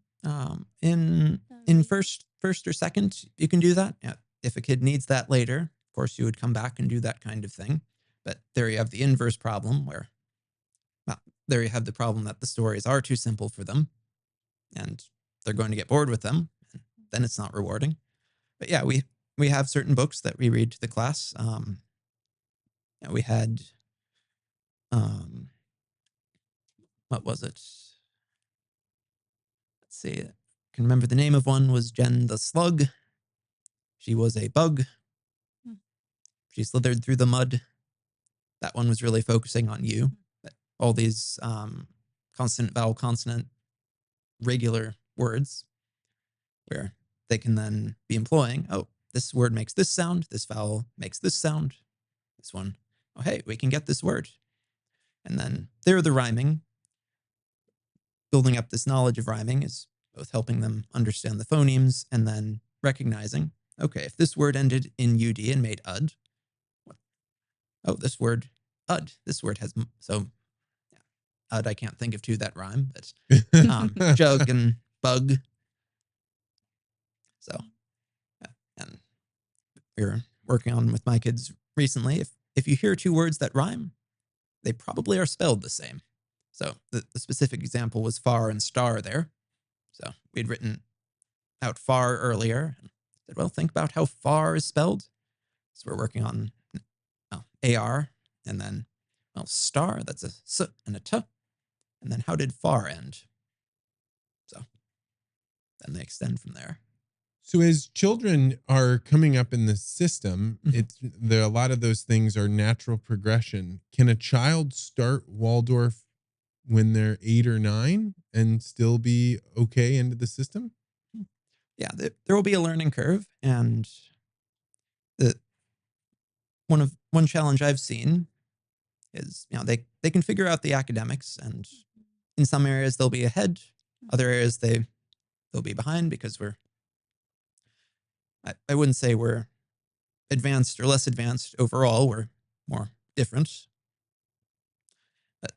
In Reading. first or second, you can do that. Yeah. If a kid needs that later, of course, you would come back and do that kind of thing. But there you have the inverse problem where, well, there you have the problem that the stories are too simple for them, and they're going to get bored with them. And then it's not rewarding. But yeah, we have certain books that we read to the class. Yeah, we had what was it? Let's see. I can remember the name of one was Jen the Slug. She was a bug. Hmm. She slithered through the mud. That one was really focusing on you. But all these consonant, vowel, consonant, regular words where they can then be employing, oh, this word makes this sound, this vowel makes this sound, this one, oh, hey, we can get this word. And then there, the rhyming, building up this knowledge of rhyming is both helping them understand the phonemes and then recognizing, okay, if this word ended in ud and made ud, oh, this word ud, this word has, so ud, I can't think of two that rhyme, but jug and bug. So, and we were working on with my kids recently. If you hear two words that rhyme, they probably are spelled the same. So the specific example was far and star there. So we'd written out far earlier and said, well, think about how far is spelled. So we're working on AR and then, well, star, that's a S and a T. And then how did far end? So then they extend from there. So as children are coming up in the system, a lot of those things are natural progression. Can a child start Waldorf when they're 8 or 9 and still be okay into the system? Yeah, there will be a learning curve, and the one challenge I've seen is they can figure out the academics, and in some areas they'll be ahead, other areas they'll be behind because I wouldn't say we're advanced or less advanced overall. We're more different, but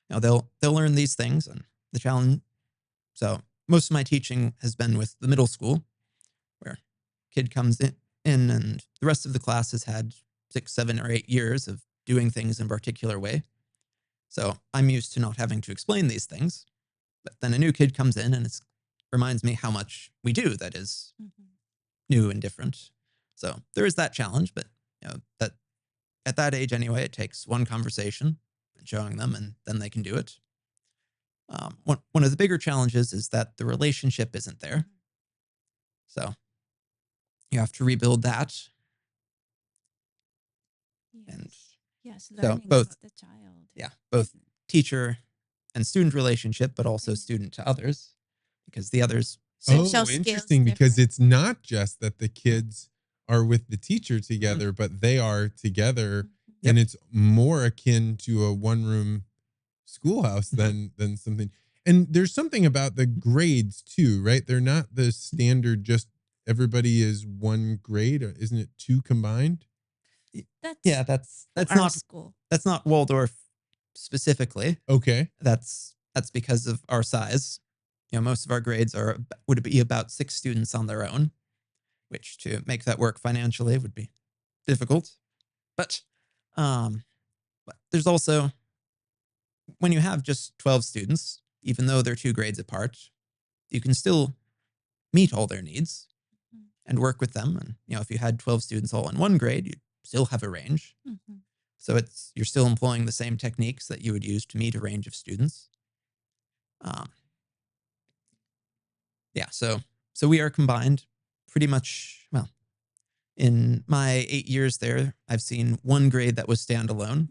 they'll learn these things, and the challenge. So most of my teaching has been with the middle school, where kid comes in and the rest of the class has had 6, 7, or 8 years of doing things in a particular way. So I'm used to not having to explain these things. But then a new kid comes in and it reminds me how much we do that is new and different. So there is that challenge, but that at that age anyway, it takes one conversation and showing them, and then they can do it. One of the bigger challenges is that the relationship isn't there. So you have to rebuild that. And Yes, so learning both, about the child. yeah, both teacher and student relationship, but also student to others, because the others. Social Oh, skills interesting, because different. it's not just that the kids are with the teacher together, but they are together, and it's more akin to a one-room schoolhouse than something. And there's something about the grades too, right? They're not the standard, just everybody is one grade, or isn't it two combined? That's That's our not school. That's not Waldorf specifically. Okay. That's because of our size. Most of our grades would be about 6 students on their own, which to make that work financially would be difficult. But But there's also, when you have just 12 students, even though they're 2 grades apart, you can still meet all their needs and work with them. And, if you had 12 students all in one grade, you'd still have a range. Mm-hmm. So you're still employing the same techniques that you would use to meet a range of students. Yeah, so we are combined pretty much, well, in my 8 years there, I've seen one grade that was standalone,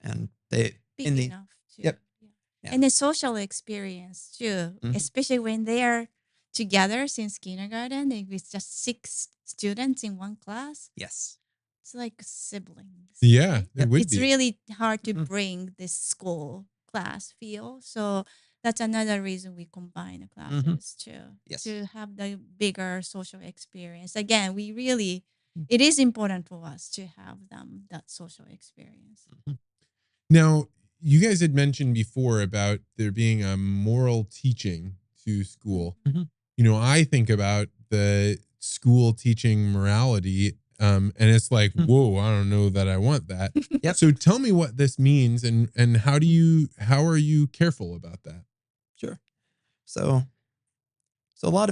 and Big in the enough too. yep. Yeah. Yeah. And the social experience too, Mhm. especially when they are together since kindergarten, with just 6 students in one class. Yes. It's like siblings. Yeah, right? it would It's be. really hard to Mhm. bring this school class feel. So that's another reason we combine the classes too. Yes. To have the bigger social experience. Again, we really, Mm. it is important for us to have them, that social experience. Now, you guys had mentioned before about there being a moral teaching to school. Mhm. I think about the school teaching morality, and it's like, Mhm. whoa, I don't know that I want that. Yep. So tell me what this means, and how are you careful about that? Sure. So a lot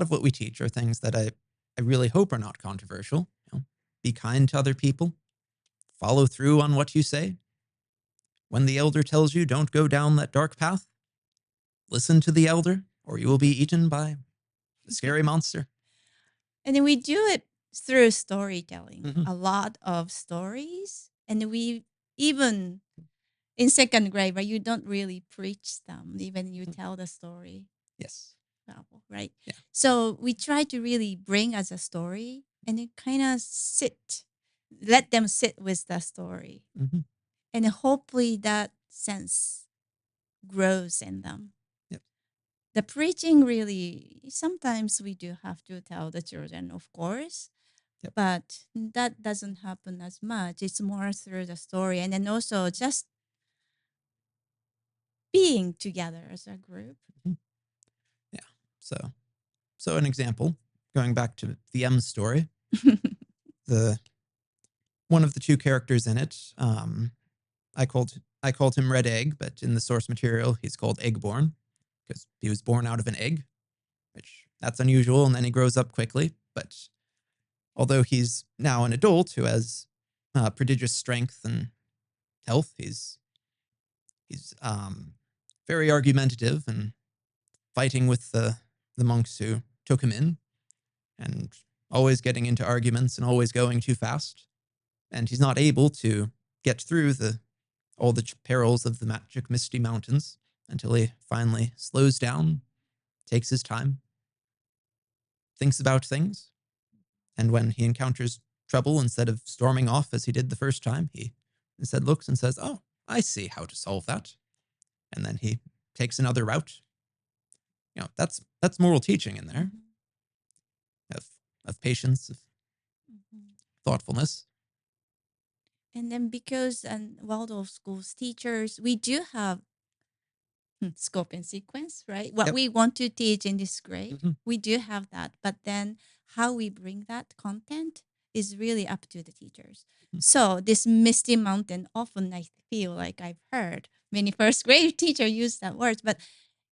of what we teach are things that I really hope are not controversial. Be kind to other people. Follow through on what you say. When the elder tells you don't go down that dark path, listen to the elder, or you will be eaten by the scary monster. And then we do it through storytelling, Mhm. a lot of stories. And we even in second grade, but you don't really preach them, even you tell the story Yes. level, right? Yeah. So we try to really bring as a story and then kind of let them sit with the story. Mhm. And hopefully that sense grows in them. Yep. The preaching really, sometimes we do have to tell the children, of course, Yep. but that doesn't happen as much. It's more through the story. And then also just being together as a group. Yeah. So an example, going back to the M story, the one of the 2 characters in it, I called him Red Egg, but in the source material he's called Eggborn because he was born out of an egg, which that's unusual, and then he grows up quickly. But although he's now an adult who has prodigious strength and health, he's very argumentative and fighting with the monks who took him in, and always getting into arguments and always going too fast. And he's not able to get through all the perils of the magic Misty Mountains until he finally slows down, takes his time, thinks about things, and when he encounters trouble, instead of storming off as he did the first time, he instead looks and says, "Oh, I see how to solve that." And then he takes another route. That's moral teaching in there of patience, of Mhm. thoughtfulness. And then because Waldorf schools teachers, we do have scope and sequence, right? What Yep. we want to teach in this grade, Mhm. we do have that. But then how we bring that content is really up to the teachers. Mhm. So this Misty Mountain, often I feel like I've heard many first grade teacher use that word, but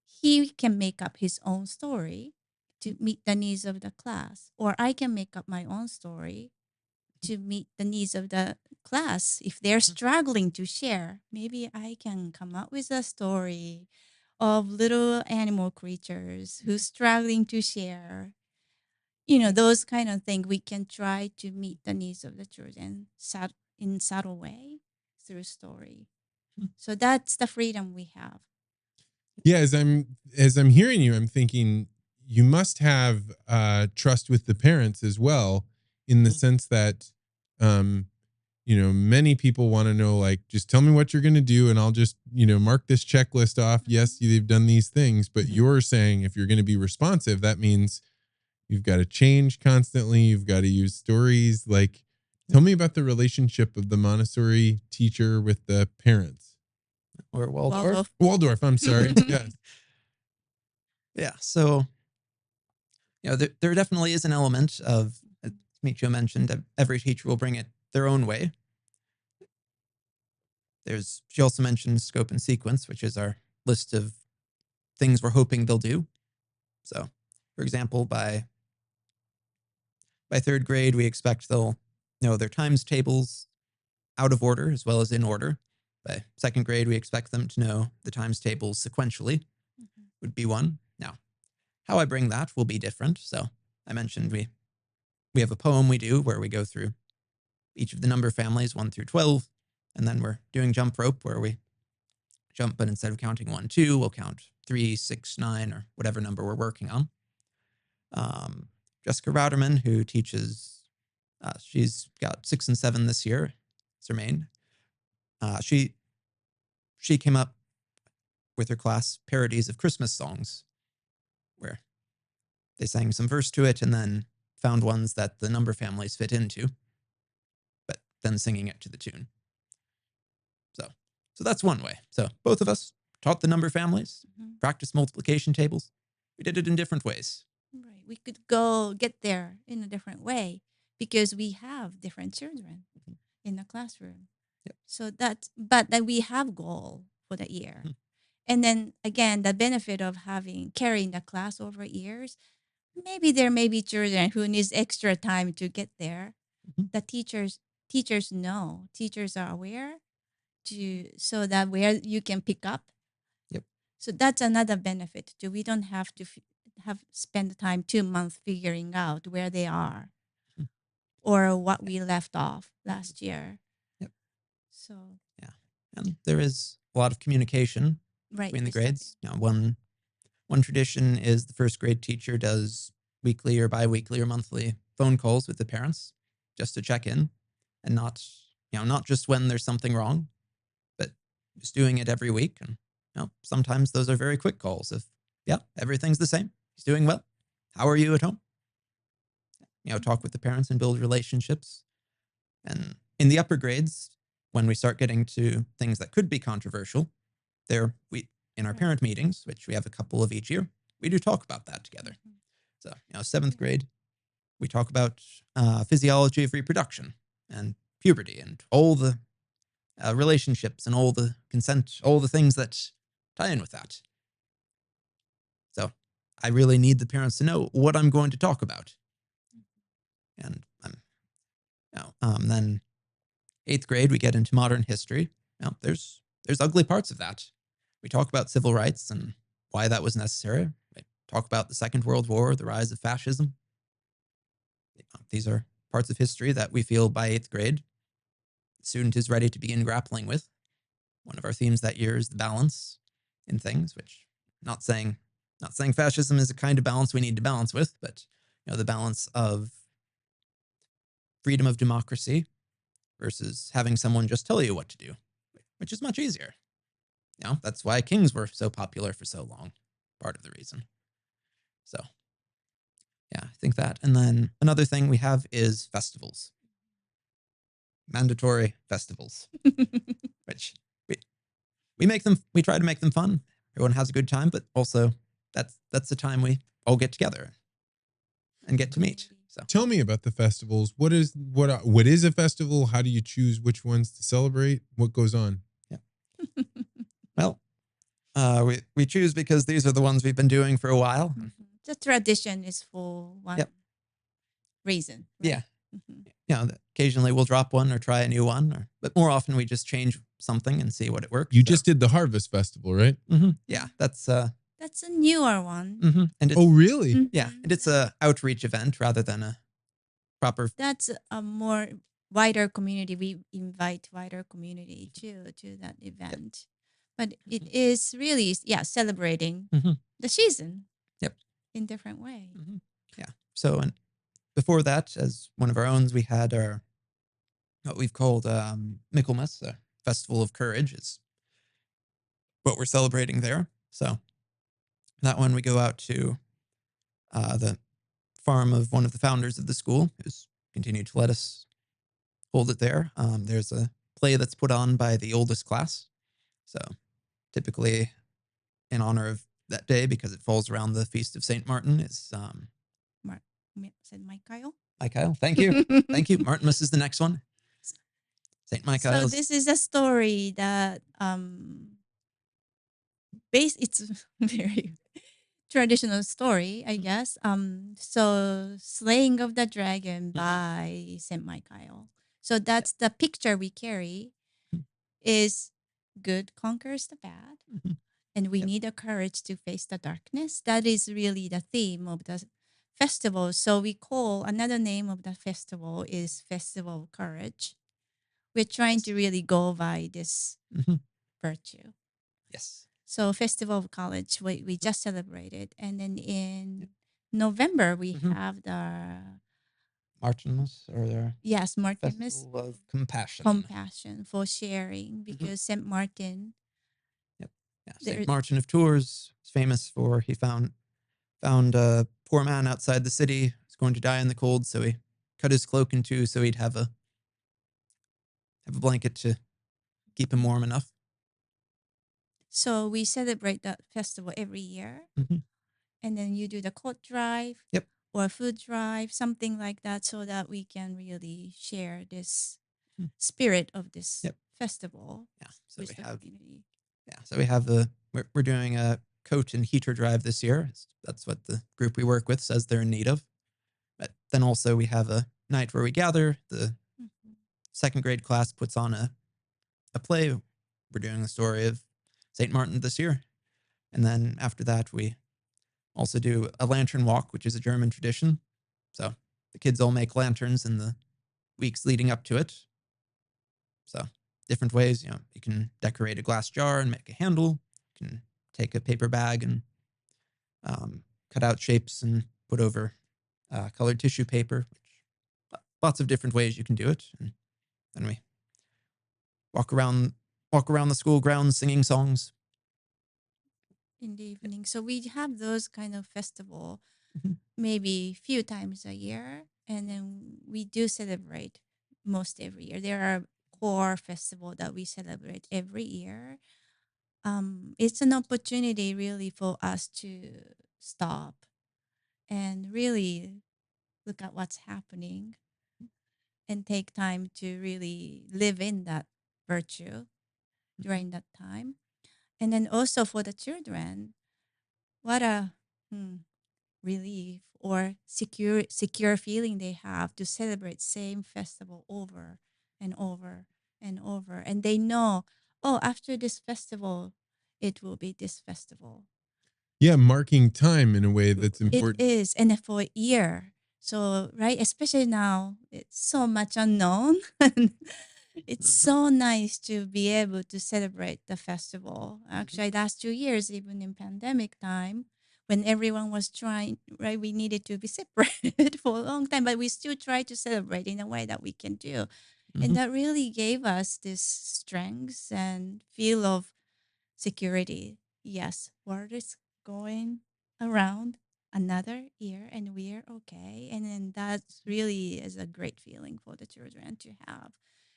he can make up his own story to meet the needs of the class, or I can make up my own story to meet the needs of the class. If they're struggling to share, maybe I can come up with a story of little animal creatures who's struggling to share. Those kind of things we can try to meet the needs of the children in subtle way through story. So that's the freedom we have. Yeah, as I'm hearing you, I'm thinking you must have trust with the parents as well, in the sense that many people want to know, like, just tell me what you're going to do and I'll just mark this checklist off. Yes, they've done these things, but you're saying if you're going to be responsive, that means you've got to change constantly, you've got to use stories. Like, tell me about the relationship of the Montessori teacher with the parents. Or Waldorf. Waldorf, I'm sorry. Yes. Yeah. So, there definitely is an element of, as Michiyo mentioned, that every teacher will bring it their own way. She also mentioned scope and sequence, which is our list of things we're hoping they'll do. So, for example, by third grade, we expect they'll know their times tables out of order as well as in order. By second grade, we expect them to know the times tables sequentially, would be one. Now, how I bring that will be different. So I mentioned we have a poem we do where we go through each of the number families 1 through 12, and then we're doing jump rope where we jump, but instead of counting 1, 2, we'll count 3, 6, 9, or whatever number we're working on. Jessica Rauderman, who teaches, she's got 6 and 7 this year. It's her main. She came up with her class parodies of Christmas songs, where they sang some verse to it and then found ones that the number families fit into, but then singing it to the tune. So that's one way. So both of us taught the number families, practiced multiplication tables. We did it in different ways. Right. We could get there in a different way because we have different children in the classroom. Yep. So but then we have goal for the year. And then again, the benefit of carrying the class over years, maybe there may be children who needs extra time to get there. The teachers know, teachers are aware so that where you can pick up. Yep. So that's another benefit too. We don't have to spend the time 2 months figuring out where they are or what we left off last year. Yep. So yeah, and there is a lot of communication between the grades. Now, one tradition is the first grade teacher does weekly or biweekly or monthly phone calls with the parents just to check in, and not just when there's something wrong, but just doing it every week. And sometimes those are very quick calls of, everything's the same. He's doing well. How are you at home? Talk with the parents and build relationships. And in the upper grades, when we start getting to things that could be controversial, in our parent meetings, which we have a couple of each year, we do talk about that together. So, 7th grade, we talk about physiology of reproduction and puberty and all the relationships and all the consent, all the things that tie in with that. So I really need the parents to know what I'm going to talk about. And then 8th grade, we get into modern history. Now, there's ugly parts of that. We talk about civil rights and why that was necessary. We talk about the Second World War, the rise of fascism. These are parts of history that we feel by 8th grade, the student is ready to begin grappling with. One of our themes that year is the balance in things, which not saying fascism is a kind of balance we need to balance with, but the balance of freedom of democracy versus having someone just tell you what to do, which is much easier. That's why kings were so popular for so long, part of the reason. So, I think that. And then another thing we have is festivals. Mandatory festivals, which we try to make them fun. Everyone has a good time, but also that's the time we all get together and get to meet. So tell me about the festivals. What is a festival? How do you choose which ones to celebrate? What goes on? Yeah. Well, we choose because these are the ones we've been doing for a while. The tradition is for one reason. Right? Yeah. Occasionally we'll drop one or try a new one, but more often we just change something and see what it works. You just did the Harvest Festival, right? Yeah, that's a newer one. And oh, really? Yeah, and it's a outreach event rather than a proper. That's a more wider community. We invite wider community to that event, but it is really celebrating the season. Yep. In different way. Yeah. So and before that, as one of our own, we had what we've called Michaelmas, the Festival of Courage. Is what we're celebrating there. So that one we go out to the farm of one of the founders of the school, who's continued to let us hold it there. There's a play that's put on by the oldest class. So typically in honor of that day, because it falls around the Feast of St. Martin, is Said Michael. Michael, thank you. Thank you. Martinmas is the next one. St. So Michael's. this is a story that it's very traditional story, I guess. So slaying of the dragon by Saint Michael. So that's the picture we carry is good conquers the bad, Mhm. and we Yep. need the courage to face the darkness. That is really the theme of the festival. So we call another name of the festival is Festival of Courage. We're trying Yes. to really go by this Mhm. virtue. Yes. So Festival of College, we just celebrated, and then in November we Mhm. have the Martinmas or the yes Martinmas Festival of Compassion. compassion for sharing because Saint Martin Yep. Yeah. there Saint Martin of Tours is famous for he found a poor man outside the city. He's going to die in the cold, so he cut his cloak in two so he'd have a blanket to keep him warm enough. so we celebrate that festival every year, Mhm. and then you do the coat drive Yep. or food drive, something like that, so that we can really share this Mm. spirit of this Yep. festival Yeah. So with we the have community. we're doing a coat and heater drive this year. That's what the group we work with says they're in need of. But then also we have a night where we gather. The Mhm. second grade class puts on a play. We're doing the story of St. Martin this year. And then after that, we also do a lantern walk, which is a German tradition. So the kids all make lanterns in the weeks leading up to it. So different ways, you can decorate a glass jar and make a handle. You can take a paper bag and cut out shapes and put over colored tissue paper. Lots of different ways you can do it. And then we walk around the school grounds singing songs. In the evening. So we have those kind of festival Mhm. maybe few times a year, and then we do celebrate most every year. There are core festival that we celebrate every year. It's an opportunity really for us to stop and really look at what's happening and take time to really live in that virtue during that time. And then also for the children, what a relief or secure feeling they have to celebrate same festival over and over and over, and they know, oh, after this festival it will be this festival. Yeah, marking time in a way that's It important. is, and for a year. So right, especially now it's so much unknown and it's so nice to be able to celebrate the festival. Actually, last 2 years, even in pandemic time, when everyone was trying, right, we needed to be separated for a long time, but we still try to celebrate in a way that we can do. And Mhm. that really gave us this strength and feel of security. Yes, world is going around another year and we're okay. And then that really is a great feeling for the children to have.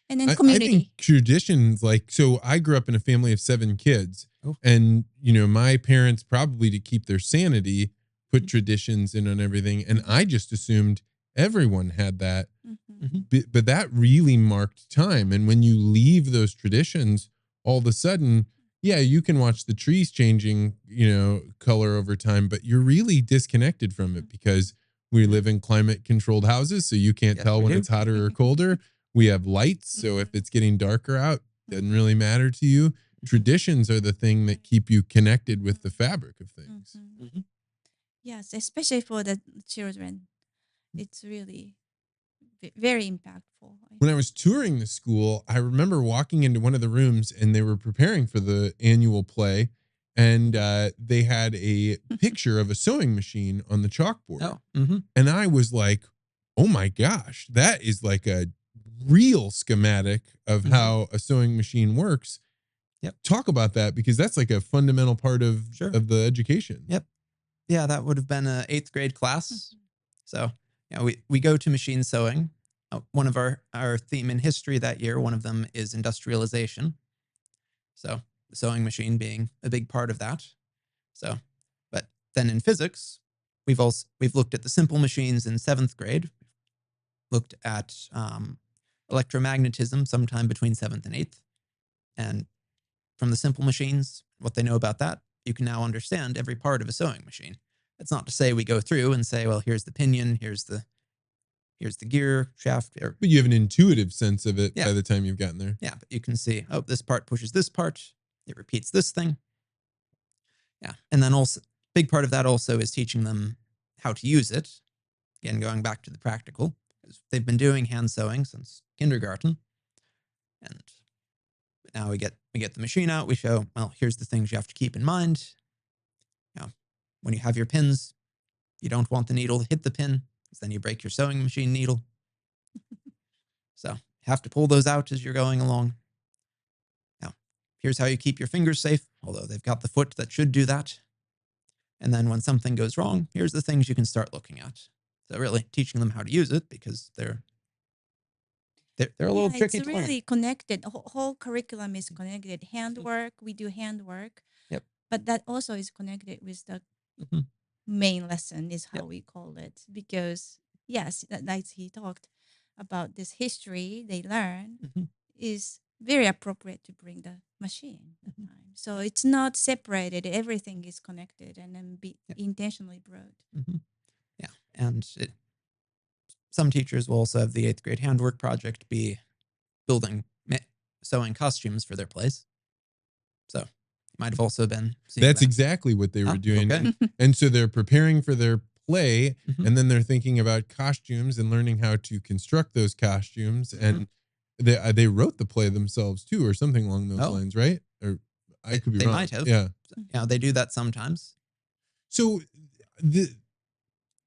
And then I think community. traditions like so I grew up in a family of 7 kids, Oh. and my parents, probably to keep their sanity, put traditions in on everything, and I just assumed everyone had that. Mhm. Mhm. But that really marked time, and when you leave those traditions, all of a sudden, yeah, you can watch the trees changing, color over time, but you're really disconnected from it because we live in climate controlled houses, so you can't Yes, tell we when do. it's hotter or colder. We have lights, so if Mhm. it's getting darker out, doesn't really matter to you. Mhm. Traditions are the thing that keep you connected with the fabric of things. Mhm. Mhm. Yes, especially for the children. It's really very impactful, I When I think. was touring the school, I remember walking into one of the rooms and they were preparing for the annual play, and they had a picture of a sewing machine on the chalkboard. Oh. Mhm. And I was like, oh my gosh, that is like a real schematic of Mhm. how a sewing machine works. Yep. Talk about that, because that's like a fundamental part of Sure. the education. Yep. Yeah, that would have been a 8th grade class. Mhm. So, we go to machine sewing. One of our theme in history that year, one of them is industrialization. So, the sewing machine being a big part of that. So, but then in physics, we've looked at the simple machines in 7th grade. Looked at electromagnetism sometime between 7th and 8th. And from the simple machines, what they know about that, you can now understand every part of a sewing machine. It's not to say we go through and say, well, here's the pinion, here's the gear shaft. But you have an intuitive sense of it Yeah. by the time you've gotten there. Yeah, but you can see, oh, this part pushes this part, it repeats this thing. Yeah, and then also, big part of that also is teaching them how to use it. Again, going back to the practical, because they've been doing hand sewing since kindergarten, and now we get the machine out. We show, well, here's the things you have to keep in mind. When you have your pins, you don't want the needle to hit the pin, because then you break your sewing machine needle. So you have to pull those out as you're going along. Now, here's how you keep your fingers safe, although they've got the foot that should do that. And then when something goes wrong, here's the things you can start looking at. So really teaching them how to use it, because they're a little tricky It's to learn. really connected. The whole curriculum is connected. Handwork, we do handwork. Yep. But that also is connected with the Mhm. main lesson, is how Yep. we call it. Because, yes, like he talked about this history they learn Mhm. is very appropriate to bring the machine that Mhm. time. So it's not separated. Everything is connected and then be Yep. intentionally brought. Mhm. Yeah, and some teachers will also have the 8th grade handwork project be building sewing costumes for their plays. So you might have also been seeing That's that. exactly what they were Oh, doing. okay. And so they're preparing for their play, Mhm. and then they're thinking about costumes and learning how to construct those costumes. And they wrote the play themselves too, or something along those Oh. lines, right? Or I could be They wrong. might have. Yeah. Yeah, they do that sometimes. So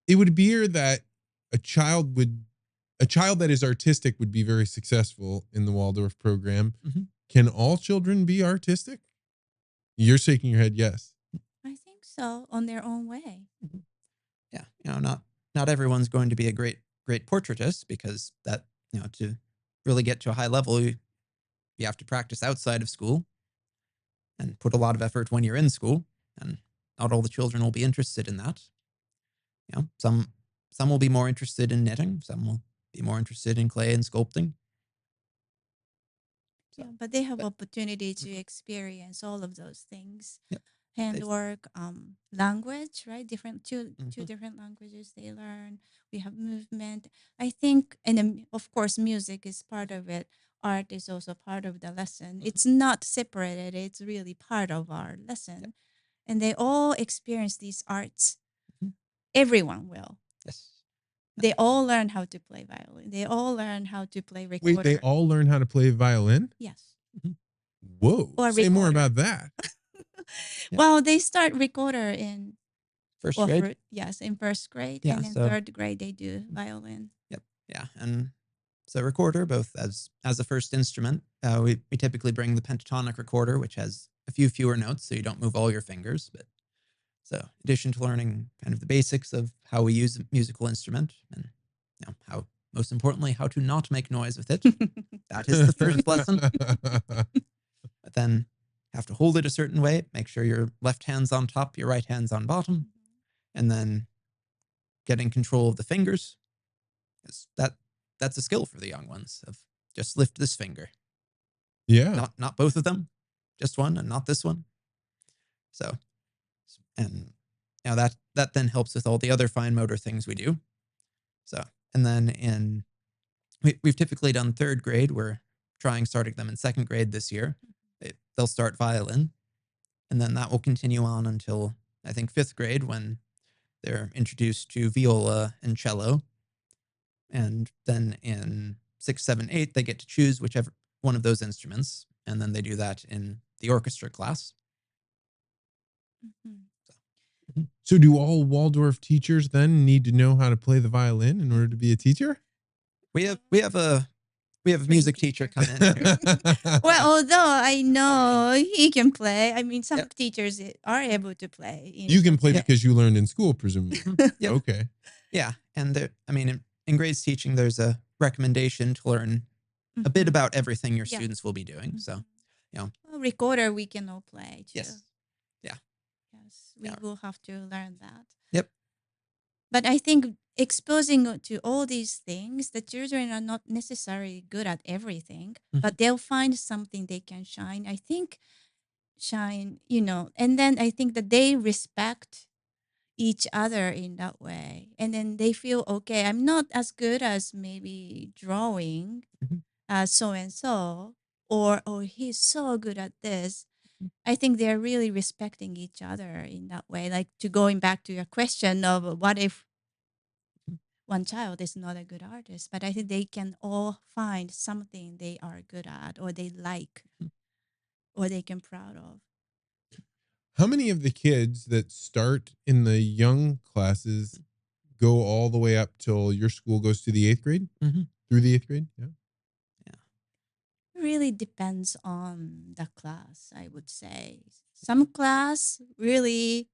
it would appear that a child that is artistic would be very successful in the Waldorf program. Mhm. Can all children be artistic? You're shaking your head yes. I think so, on their own way. Yeah, not everyone's going to be a great portraitist, because that, to really get to a high level, you have to practice outside of school and put a lot of effort when you're in school, and not all the children will be interested in that. Some will be more interested in knitting, some will be more interested in clay and sculpting. So, Yeah, but they have but- opportunity to experience all of those things. Yep. Handwork, language, right? Different two Mhm. different languages they learn. We have movement. I think, and then, of course, music is part of it. Art is also part of the lesson. It's not separated. It's really part of our lesson, and they all experience these arts. Mhm. Everyone will. Yes. They all learn how to play violin. They all learn how to play recorder. Wait, they all learn how to play violin? Yes. Whoa. Or Say more recorder. about that. Yeah. Well, they start recorder in First grade. Yes, in first grade, Yeah, and in so- third grade they do violin. Yep. Yeah, and so recorder, both as a first instrument, we typically bring the pentatonic recorder, which has a few fewer notes, so you don't move all your fingers. But so, in addition to learning kind of the basics of how we use a musical instrument, and how, most importantly, how to not make noise with it, that is the first lesson. But then have to hold it a certain way, make sure your left hand's on top, your right hand's on bottom, and then getting control of the fingers. That's a skill for the young ones, of just lift this finger. Yeah. Not both of them, just one, and not this one. So, and that then helps with all the other fine motor things we do. So, and then we've typically done third grade. We're starting them in second grade this year. They'll start violin, and then that will continue on until, I think, fifth grade, when they're introduced to viola and cello. And then in 6, 7, 8, they get to choose whichever one of those instruments, and then they do that in the orchestra class. So do all Waldorf teachers then need to know how to play the violin in order to be a teacher? We have a music teacher come in here. Well, although I know he can play, I mean, some Yep. teachers are able to play. You can play certain- because you learned in school, presumably. Yep. Okay. Yeah, and in grades teaching, there's a recommendation to learn a bit about everything your Yeah. students will be doing. So, Well, recorder we can all play too. yes. Yeah. Yes, we Yeah. will have to learn that. Yep. But I think exposing to all these things, the children are not necessarily good at everything, Mhm. but they'll find something they can shine. I think shine, and then I think that they respect each other in that way. And then they feel, okay, I'm not as good as maybe drawing Mhm. as so and so, or oh, he's so good at this. I think they're really respecting each other in that way. Like to going back to your question of what if one child is not a good artist, but I think they can all find something they are good at or they like or they can proud of. How many of the kids that start in the young classes go all the way up till your school goes to the eighth grade? Mhm. Through the eighth grade? Yeah. Yeah. Really depends on the class, I would say. Some class really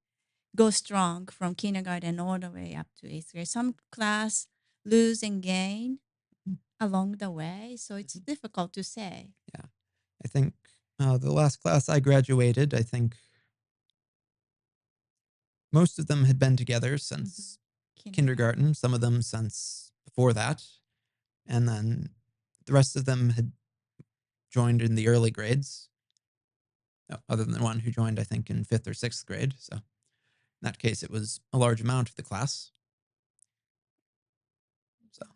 go strong from kindergarten all the way up to eighth grade. Some class lose and gain along the way, so it's Mhm. difficult to say. Yeah. I think the last class I graduated, I think most of them had been together Mhm. since Kindergarten. kindergarten, some of them since before that. And then the rest of them had joined in the early grades, other than one who joined, I think, in fifth or sixth grade. So in that case, it was a large amount of the class. So yeah,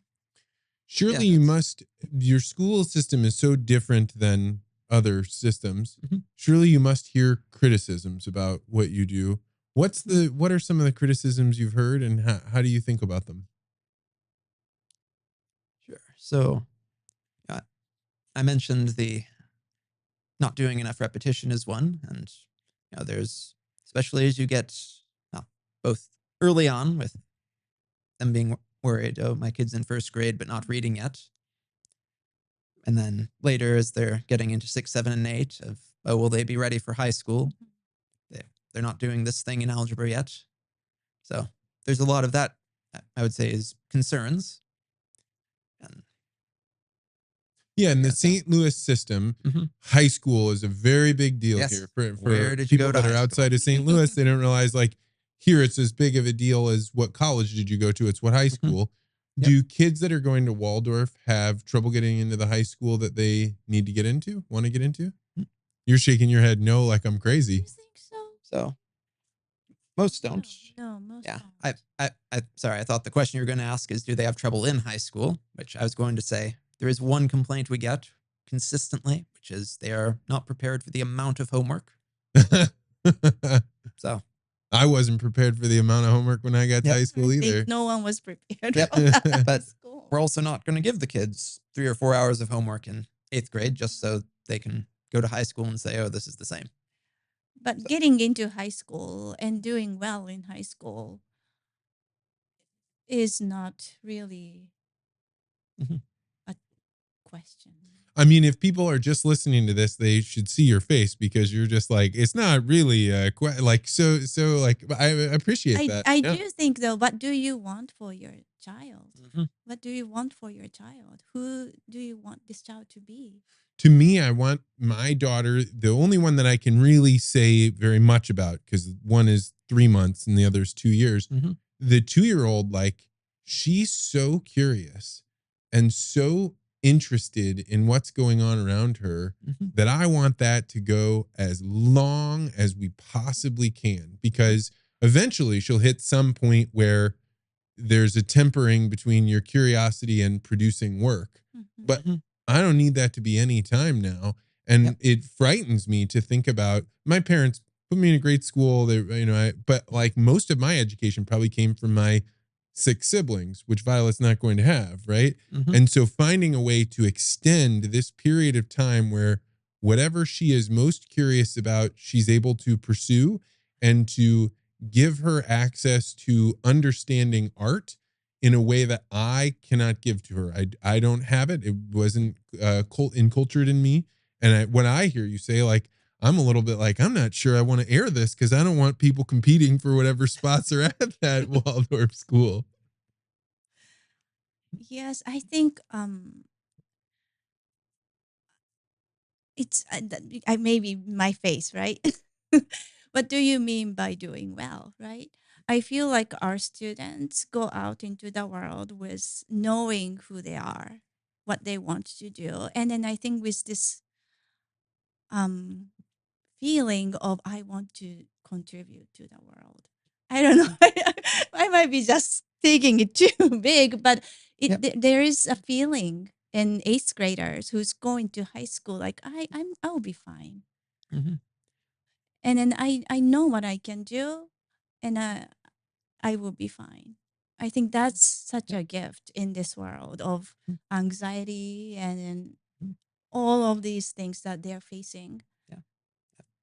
Surely you that's. must, your school system is so different than other systems. Mhm. Surely you must hear criticisms about what you do. Mhm. What are some of the criticisms you've heard and how do you think about them? Sure. So uh, I mentioned the not doing enough repetition is one, and there's especially as you get well, both early on with them being worried, oh, my kid's in first grade but not reading yet, and then later as they're getting into six, seven, and eight, of oh, will they be ready for high school? Mhm. They they're not doing this thing in algebra yet, so there's a lot of that. I would say is concerns, and Yeah, in the yeah, so St. Louis system, mhm. high school is a very big deal here Yes. for Where did you people go to that are high school? outside of St. Louis. They don't realize like here it's as big of a deal as what college did you go to? It's what high Mhm. school. Yep. Do kids that are going to Waldorf have trouble getting into the high school that they need to get into, want to get into? Mm. You're shaking your head no like I'm Do you crazy. think so? So most No, don't. no, most Yeah. don't. Sorry. I thought the question you were going to ask is, do they have trouble in high school? Which I was going to say there is one complaint we get consistently, which is they are not prepared for the amount of homework. So, I wasn't prepared for the amount of homework when I got to yep, high I school think either. no one was prepared yep. for that at But school. we're also not going to give the kids 3 or 4 hours of homework in eighth grade just so they can go to high school and say, oh, this is the same. But So, getting into high school and doing well in high school is not really mhm. a question. I mean, if people are just listening to this, they should see your face because you're just like, it's not really like like. I appreciate I that. I Yeah. do think though, what do you want for your child? Mhm. What do you want for your child? Who do you want this child to be? To me, I want my daughter, the only one that I can really say very much about, because one is 3 months and the other is 2 years. Mhm. The 2 year old, like, she's so curious and so interested in what's going on around her Mhm. that I want that to go as long as we possibly can, because eventually she'll hit some point where there's a tempering between your curiosity and producing work. Mhm. But Mhm. I don't need that to be any time now. Yep. And it frightens me to think about my parents put me in a great school. But like most of my education probably came from my six siblings, which Violet's not going to have, right? Mhm. And so finding a way to extend this period of time where whatever she is most curious about, she's able to pursue and to give her access to understanding art in a way that I cannot give to her. I don't have it. It wasn't enculturated in me. And when I hear you say like, I'm a little bit like, I'm not sure I want to air this because I don't want people competing for whatever spots are at that Waldorf school. Yes, I think it's I maybe my face, right? What do you mean by doing well, right? I feel like our students go out into the world with knowing who they are, what they want to do. And then I think with this um, feeling of I want to contribute to the world. I don't know. I might be just taking it too big, but Yep. there is a feeling in eighth graders who's going to high school like I'll be fine, Mm-hmm. and then I know what I can do, and I will be fine. I think that's such a gift in this world of anxiety and then Mm-hmm. all of these things that they're facing. Yeah.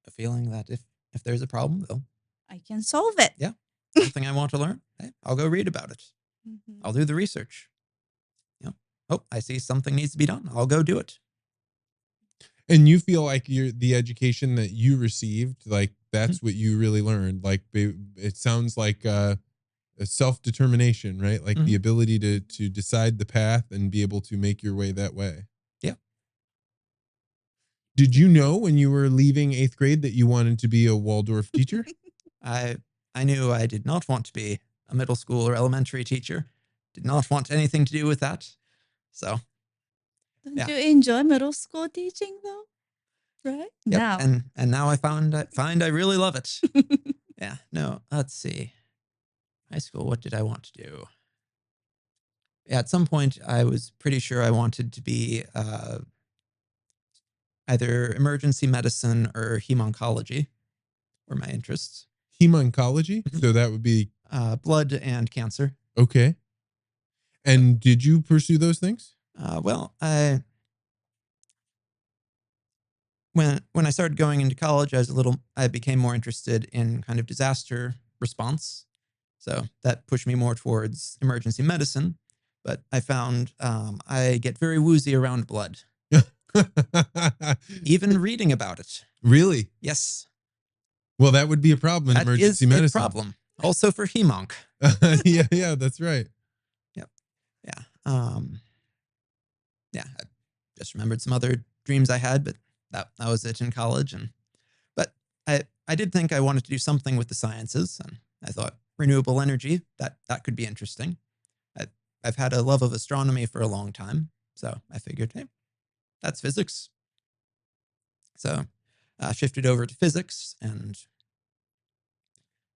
A feeling that if there's a problem, though, I can solve it. yeah, something I want to learn, hey, I'll go read about it. Mhm. I'll do the research. You know, oh, I see something needs to be done. I'll go do it. And you feel like the education that you received, like that's what you really learned. Like it sounds like a self-determination, right? Like the ability to decide the path and be able to make your way that way. Yeah. Did you know when you were leaving eighth grade that you wanted to be a Waldorf teacher? I knew I did not want to be a middle school or elementary teacher. Did not want anything to do with that. So Don't yeah. you enjoy middle school teaching though? Right? Yep. Now. And now I find I really love it. Yeah. No, let's see. High school, what did I want to do? Yeah, at some point I was pretty sure I wanted to be either emergency medicine or hemoncology were my interests. Hemoncology? So that would be Blood and cancer. okay. And did you pursue those things? Well, when I started going into college, I became more interested in kind of disaster response. So that pushed me more towards emergency medicine. But I found I get very woozy around blood, even reading about it. Really? Yes. Well, that would be a problem in That emergency is medicine. a problem. Also for hemonc. Yeah, that's right. Yep. Yeah. Yeah. I just remembered some other dreams I had, but that was it in college. But I did think I wanted to do something with the sciences, and I thought renewable energy, that could be interesting. I've had a love of astronomy for a long time, so I figured, hey, that's physics. So I shifted over to physics, and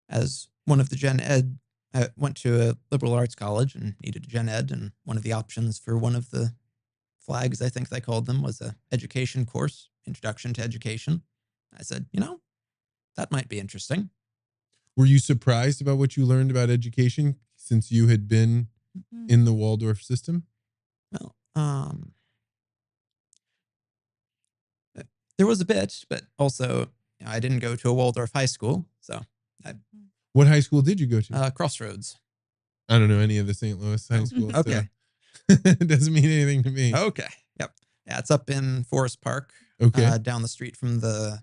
as one of the gen ed, I went to a liberal arts college and needed a gen ed, and one of the options for one of the flags, I think they called them, was a education course, Introduction to Education. I said, that might be interesting. Were you surprised about what you learned about education since you had been in the Waldorf system? Well, there was a bit, but also I didn't go to a Waldorf high school, so What high school did you go to? Crossroads. I don't know any of the St. Louis high schools. Okay. So it doesn't mean anything to me. Okay. Yep. Yeah, it's up in Forest Park. Okay. Down the street from the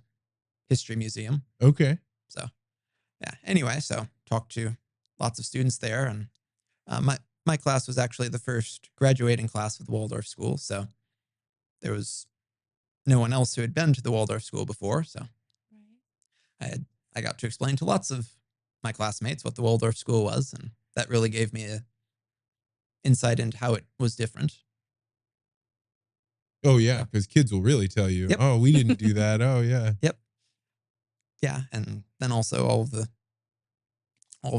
History Museum. Okay. So, yeah. Anyway, so talked to lots of students there, and my class was actually the first graduating class of the Waldorf School, so there was no one else who had been to the Waldorf School before, so I got to explain to lots of my classmates what the Waldorf School was, and that really gave me a insight into how it was different. Oh yeah, because kids will really tell you, Yep. oh, we didn't do that. Oh yeah. Yep. Yeah, and then also all of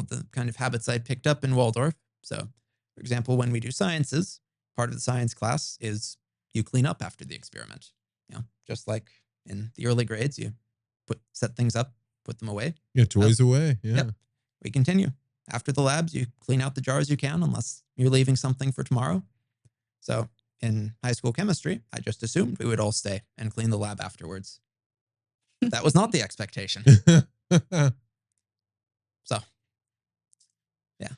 the kind of habits I picked up in Waldorf. So, for example, when we do sciences, part of the science class is you clean up after the experiment. Just like in the early grades, you set things up, put them away. Yeah, toys away. Yeah. Yep. We continue. After the labs, you clean out the jars you can, unless you're leaving something for tomorrow. So in high school chemistry, I just assumed we would all stay and clean the lab afterwards. But that was not the expectation. So, yeah.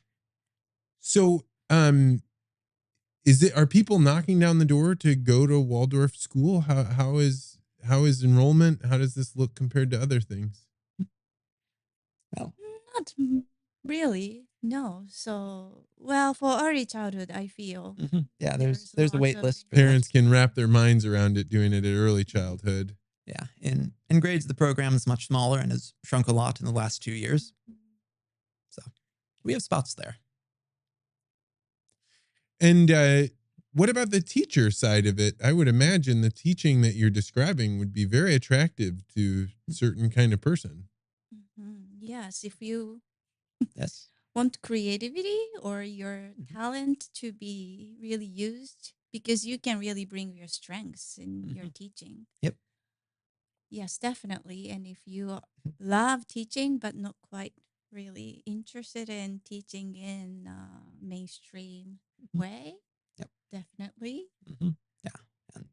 So, are people knocking down the door to go to Waldorf school? How is enrollment? How does this look compared to other things? Well, Not really. No. So, well, for early childhood, I feel yeah, There's there's a lots wait of list. Parents can wrap their minds around it doing it at early childhood. Yeah, in grades, the program is much smaller and has shrunk a lot in the last 2 years. So We have spots there. And what about the teacher side of it? I would imagine the teaching that you're describing would be very attractive to a certain kind of person. Yes, if you Yes. want creativity or your talent to be really used, because you can really bring your strengths in your teaching. Yep. Yes, definitely. And if you love teaching but not quite really interested in teaching in a mainstream way, Yep. definitely. Yeah. And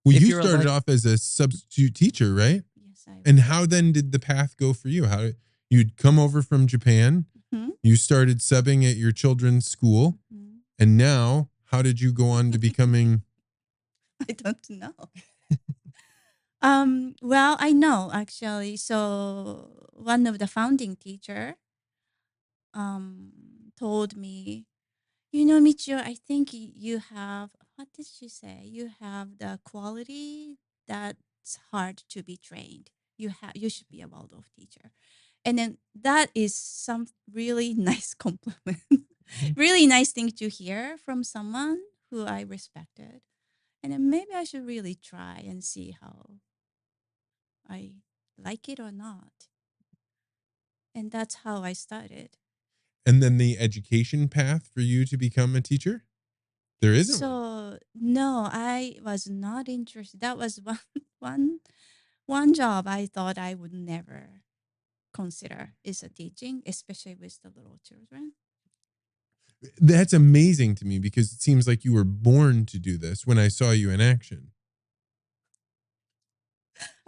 Well, if you you're started like, off as a substitute teacher, right? Yes, I And how then did the path go for you? How you'd come over from Japan, Mhm. you started subbing at your children's school, Mhm. and now how did you go on to becoming? I don't know. Well, I know actually. So one of the founding teacher told me, Michio, I think you have, what did she say? You have the quality that's hard to be trained. You should be a Waldorf teacher. And then that is some really nice compliment. Really nice thing to hear from someone who I respected. And then maybe I should really try and see how I like it or not. And that's how I started. And then the education path for you to become a teacher? There isn't one. So no, I was not interested. That was one one job I thought I would never consider is a teaching, especially with the little children. That's amazing to me because it seems like you were born to do this when I saw you in action.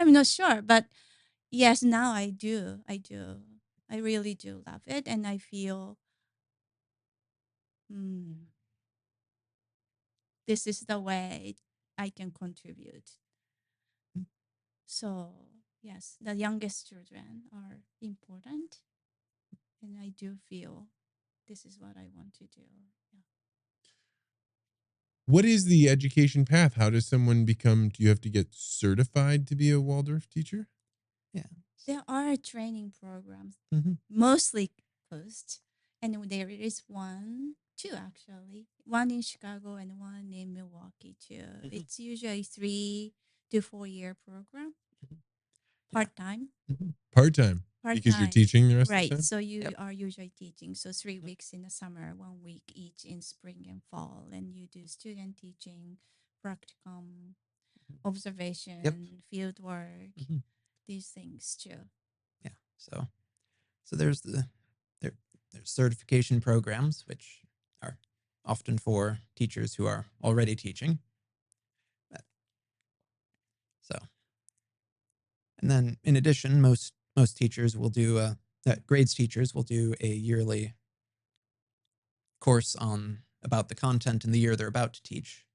I'm not sure, but yes, now I do. I do. I really do love it, and I feel this is the way I can contribute. So yes, the youngest children are important, and I do feel this is what I want to do. Yeah. What is the education path? How does someone become? Do you have to get certified to be a Waldorf teacher? yeah. There are training programs, Mhm. mostly closed, and there is two actually, one in Chicago and one in Milwaukee too. It's usually 3 to 4 year program, Yeah. part time. Part time Part because you're time, teaching the rest of the right? time. So you Yep. are usually teaching. So 3 weeks in the summer, 1 week each in spring and fall, and you do student teaching, practicum, observation, Yep. field work, Mhm. these things too. Yeah. So there's there's certification programs which are often for teachers who are already teaching. So, and then in addition, most teachers will do grades teachers will do a yearly course on about the content in the year they're about to teach.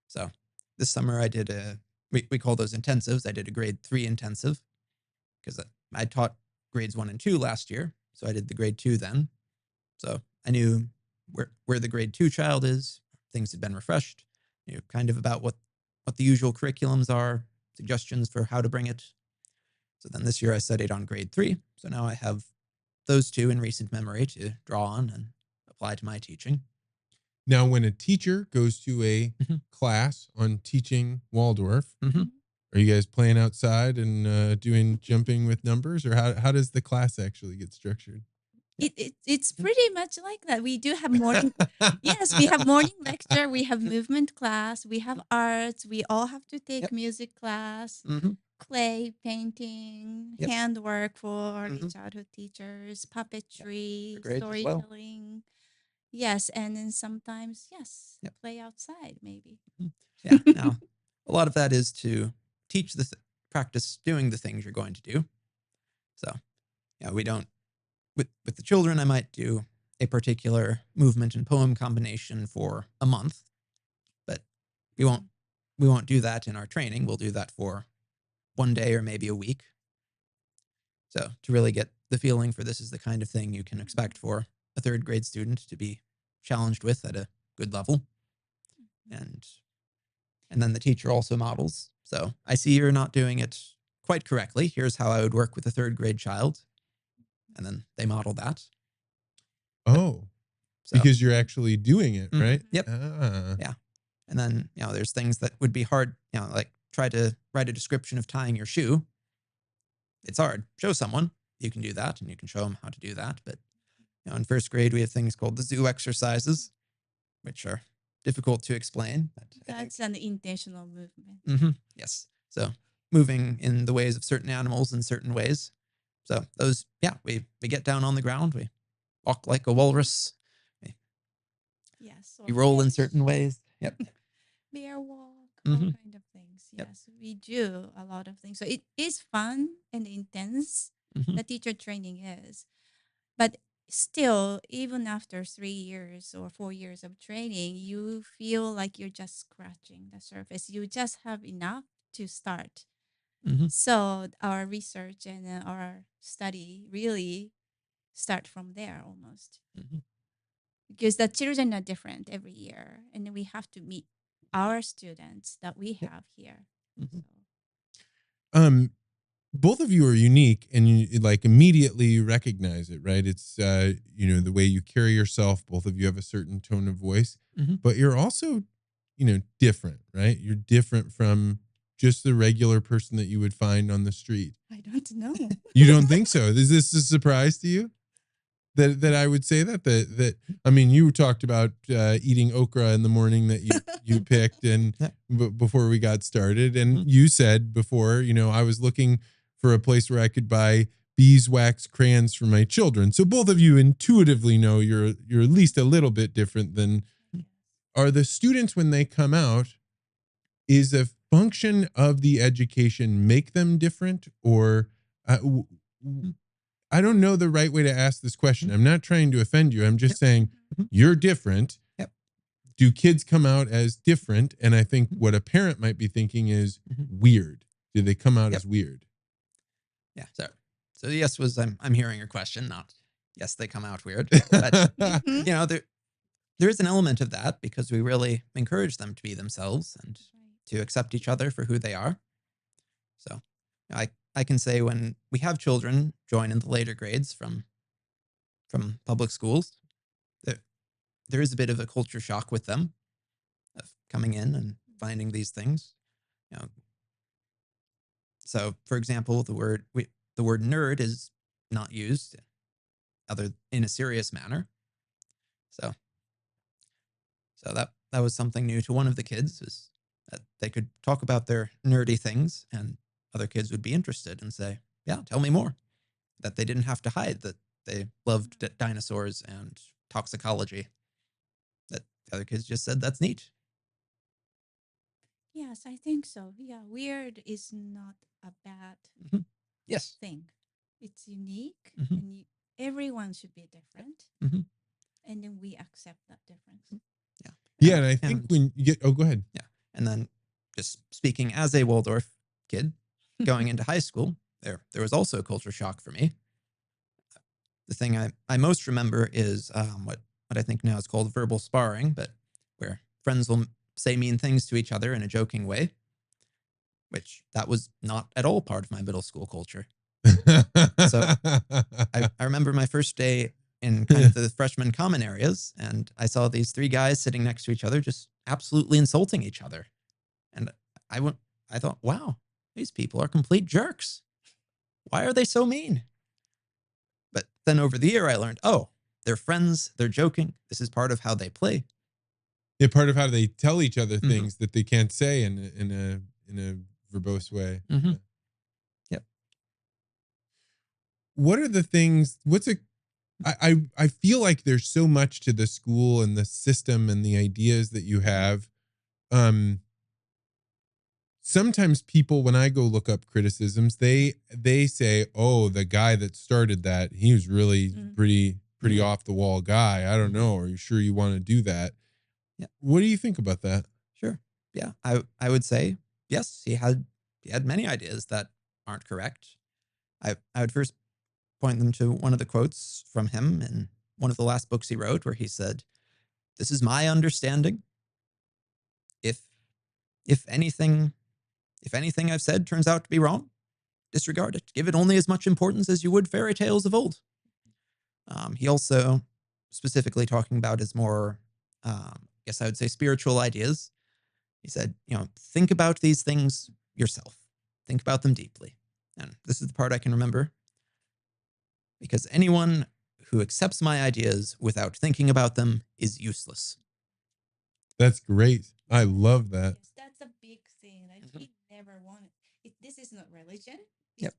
So this summer I did we call those intensives. I did a grade 3 intensive because I taught grades 1 and 2 last year. So I did the grade 2 then. So I knew where the grade 2 child is. Things had been refreshed. Knew kind of about what the usual curriculums are, suggestions for how to bring it. So then this year I studied on grade 3. So now I have those two in recent memory to draw on and apply to my teaching. Now, when a teacher goes to a Mhm. class on teaching Waldorf, Mhm. are you guys playing outside and doing jumping with numbers, or how does the class actually get structured? It's pretty much like that. We do have morning. Yes, we have morning lecture. We have movement class. We have arts. We all have to take Yep. music class, Mhm. clay painting, Yep. handwork for early Mhm. childhood teachers, For puppetry, grades as well. storytelling. Yes, and then sometimes Yep. play outside maybe. Yeah. Now, a lot of that is to teach practice doing the things you're going to do. So, yeah, we don't with the children. I might do a particular movement and poem combination for a month, but we won't do that in our training. We'll do that for one day or maybe a week. So to really get the feeling for this is the kind of thing you can expect for a third grade student to be challenged with at a good level. And then the teacher also models. So I see you're not doing it quite correctly. Here's how I would work with a third grade child. And then they model that. Oh, So, because you're actually doing it, right? Yep. Ah. Yeah. And then, there's things that would be hard, like try to write a description of tying your shoe. It's hard. Show someone. You can do that, and you can show them how to do that. But, in first grade, we have things called the zoo exercises, which are difficult to explain. But That's an intentional movement. Yes. So moving in the ways of certain animals in certain ways. So those, we get down on the ground. We walk like a walrus. Yes. We roll in fish, certain ways. Yep. bear walk, all Mhm. kind of things. Yep. Yes, we do a lot of things. So it is fun and intense. Mhm. The teacher training is, but still, even after 3 years or 4 years of training, you feel like you're just scratching the surface. You just have enough to start. Mhm. So our research and our study really start from there almost, Mhm. because the children are different every year, and we have to meet our students that we Yep. have here. Mhm. So, Um, both of you are unique, and you like immediately recognize it, right? It's the way you carry yourself. Both of you have a certain tone of voice, Mhm. but you're also, different, right? You're different from just the regular person that you would find on the street. I don't know. You don't think so? Is this a surprise to you? That I would say that I mean, you talked about eating okra in the morning that you picked, and Yeah. before we got started, and Mhm. you said before, I was looking for a place where I could buy beeswax crayons for my children. So both of you intuitively know you're at least a little bit different than are the students when they come out. Is a function of the education make them different, or Mhm. I don't know the right way to ask this question. I'm not trying to offend you. I'm just Yep. saying Mhm. you're different. Yep. Do kids come out as different? And I think what a parent might be thinking is Mhm. weird. Do they come out Yep. as weird? Yeah. So yes was I'm hearing your question, not yes they come out weird. But Mhm. there is an element of that because we really encourage them to be themselves and to accept each other for who they are. So I can say when we have children join in the later grades from public schools, there there is a bit of a culture shock with them of coming in and finding these things. You know, so for example, the word nerd is not used other in a serious manner. So that was something new to one of the kids is that they could talk about their nerdy things and other kids would be interested and say, "Yeah, tell me more." That they didn't have to hide that they loved dinosaurs and toxicology. That the other kids just said, "That's neat." Yes, I think so. Yeah, weird is not a bad Mhm. Yes. thing. It's unique, Mhm. and everyone should be different, Mhm. and then we accept that difference. Yeah. Yeah. And I think And when you get, oh, go ahead. yeah, and then just speaking as a Waldorf kid going into high school, there was also a culture shock for me. The thing I most remember is what I think now is called verbal sparring, but where friends will say mean things to each other in a joking way, which that was not at all part of my middle school culture. So I remember my first day in kind of the freshman common areas, and I saw these three guys sitting next to each other, just absolutely insulting each other. And I went, I thought, wow, these people are complete jerks. Why are they so mean? But then over the year, I learned, oh, they're friends, they're joking. This is part of how they play. Yeah, part of how they tell each other Mhm. things that they can't say in a verbose way. Mhm. Yeah. Yep. What are the things? I feel like there's so much to the school and the system and the ideas that you have. Um, Sometimes people, when I go look up criticisms, they say, "Oh, the guy that started that, he was really Mm. pretty Yeah. off the wall guy. I don't Mhm. know. Are you sure you want to do that?" Yeah. What do you think about that? Sure. Yeah. I would say, yes, he had many ideas that aren't correct. I would first point them to one of the quotes from him in one of the last books he wrote, where he said, "This is my understanding. If if anything if anything I've said turns out to be wrong, disregard it. Give it only as much importance as you would fairy tales of old." He also specifically talking about is more, I guess I would say spiritual ideas. He said, think about these things yourself. Think about them deeply. And this is the part I can remember. Because anyone who accepts my ideas without thinking about them is useless. That's great. I love that. Yes, that's a big thing. Like he never wanted. This is not religion. Yep.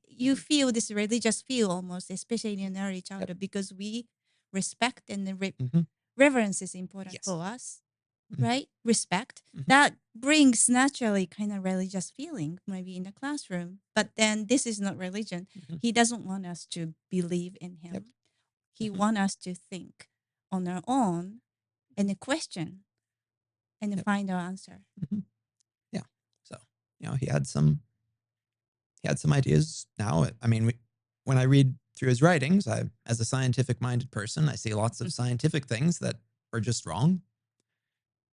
You feel this religious feel almost, especially in early childhood, because we respect and reverence is important Yes. for us, Mhm. right? Respect that brings naturally kind of religious feeling, maybe in the classroom. But then this is not religion. He doesn't want us to believe in him. Yep. He wants us to think on our own and then question and then find our answer. Yeah. So, he had some ideas now. I mean, when I read through his writings, as a scientific minded person, I see lots of scientific things that are just wrong.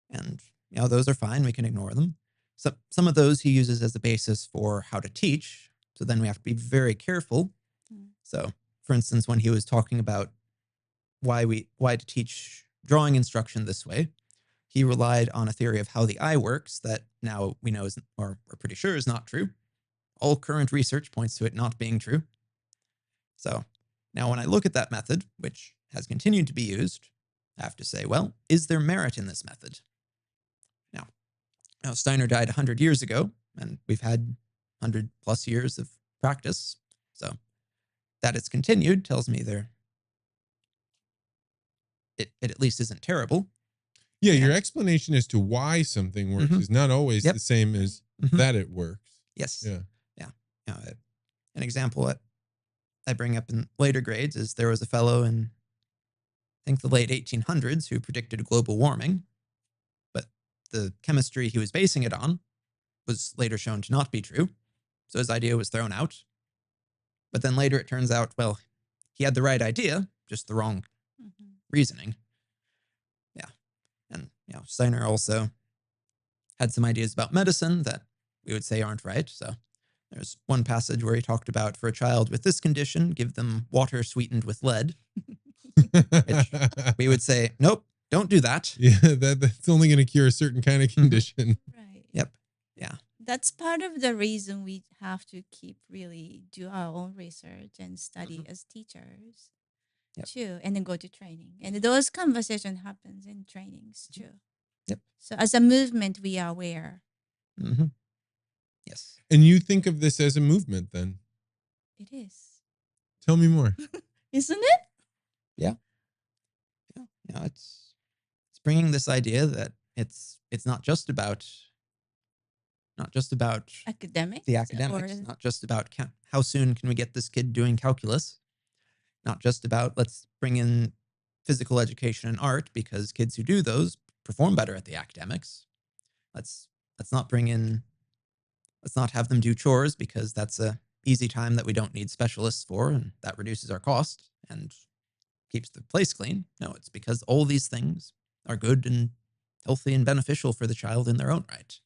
And, those are fine. We can ignore them. So some of those he uses as the basis for how to teach. So then we have to be very careful. So, for instance, when he was talking about why to teach drawing instruction this way, he relied on a theory of how the eye works that now we know or we're pretty sure is not true. All current research points to it not being true. So now when I look at that method, which has continued to be used, I have to say, well, is there merit in this method? Now Steiner died 100 years ago, and we've had 100 plus years of practice. So that it's continued tells me it at least isn't terrible. Yeah, your explanation as to why something works is not always the same as that it works. Yes. Yeah. An example that I bring up in later grades is there was a fellow in, I think, the late 1800s who predicted global warming, but the chemistry he was basing it on was later shown to not be true, so his idea was thrown out. But then later it turns out, well, he had the right idea, just the wrong reasoning. Yeah. And, Steiner also had some ideas about medicine that we would say aren't right. So there's one passage where he talked about, for a child with this condition, give them water sweetened with lead. Which we would say, nope, don't do that. Yeah, that's only going to cure a certain kind of condition. Right. Yep. Yeah. That's part of the reason we have to do our own research and study as teachers too, and then go to training. And those conversation happens in trainings too. Yep. So as a movement, we are aware. Yes. And you think of this as a movement then? It is. Tell me more. Isn't it? Yeah. It's bringing this idea that it's not just about Academics. the academics, not just about how soon can we get this kid doing calculus, not just about let's bring in physical education and art because kids who do those perform better at the academics. Let's not have them do chores because that's a easy time that we don't need specialists for, and that reduces our cost and keeps the place clean. No, it's because all these things are good and healthy and beneficial for the child in their own right.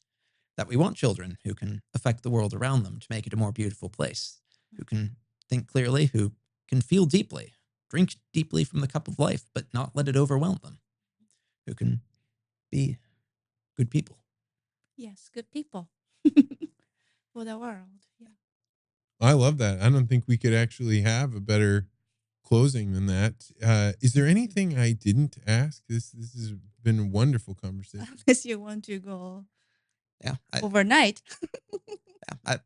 That we want children who can affect the world around them to make it a more beautiful place, who can think clearly, who can feel deeply, drink deeply from the cup of life, but not let it overwhelm them, who can be good people. Yes, good people for the world. Yeah. I love that. I don't think we could actually have a better closing than that. Is there anything I didn't ask? This has been a wonderful conversation. Unless you want to go Yeah, overnight. I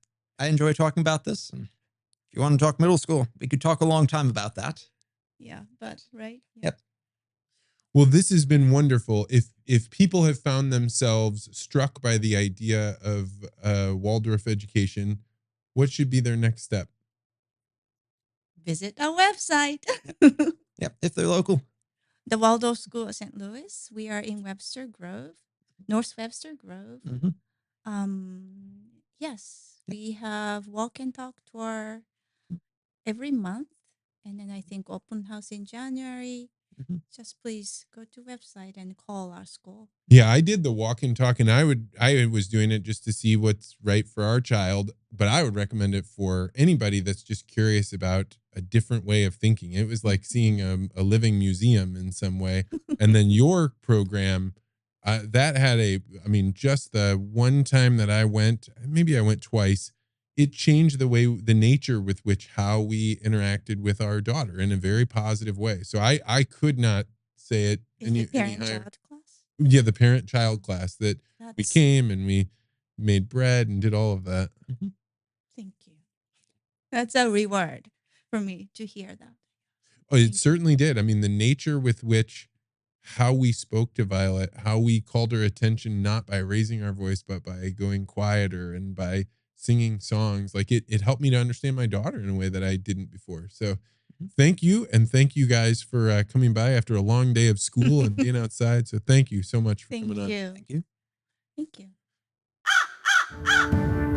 enjoy talking about this. And if you want to talk middle school, we could talk a long time about that. Yeah, but right. Yeah. Yep. Well, this has been wonderful. If people have found themselves struck by the idea of Waldorf education, what should be their next step? Visit our website. Yep, if they're local. The Waldorf School of St. Louis. We are in Webster Grove, North Webster Grove. Yes, we have walk and talk tour every month, and then I think open house in January. Just please go to website and call our school. Yeah, I did the walk and talk, and I was doing it just to see what's right for our child, but I would recommend it for anybody that's just curious about a different way of thinking. It was like seeing a living museum in some way. And then your program, that had just the one time that I went, maybe I went twice, it changed the nature with which how we interacted with our daughter in a very positive way. So I could not say it Is any it parent higher. child class? Yeah, the parent child class that we That's came and we made bread and did all of that. thank you. That's a reward for me to hear that. Oh, it Thank you. certainly did. I mean, the nature with which how we spoke to Violet, how we called her attention, not by raising our voice, but by going quieter and by singing songs, like it helped me to understand my daughter in a way that I didn't before. So thank you. And thank you guys for coming by after a long day of school and being outside. So thank you so much for Thank coming on. you. Thank you. Thank you.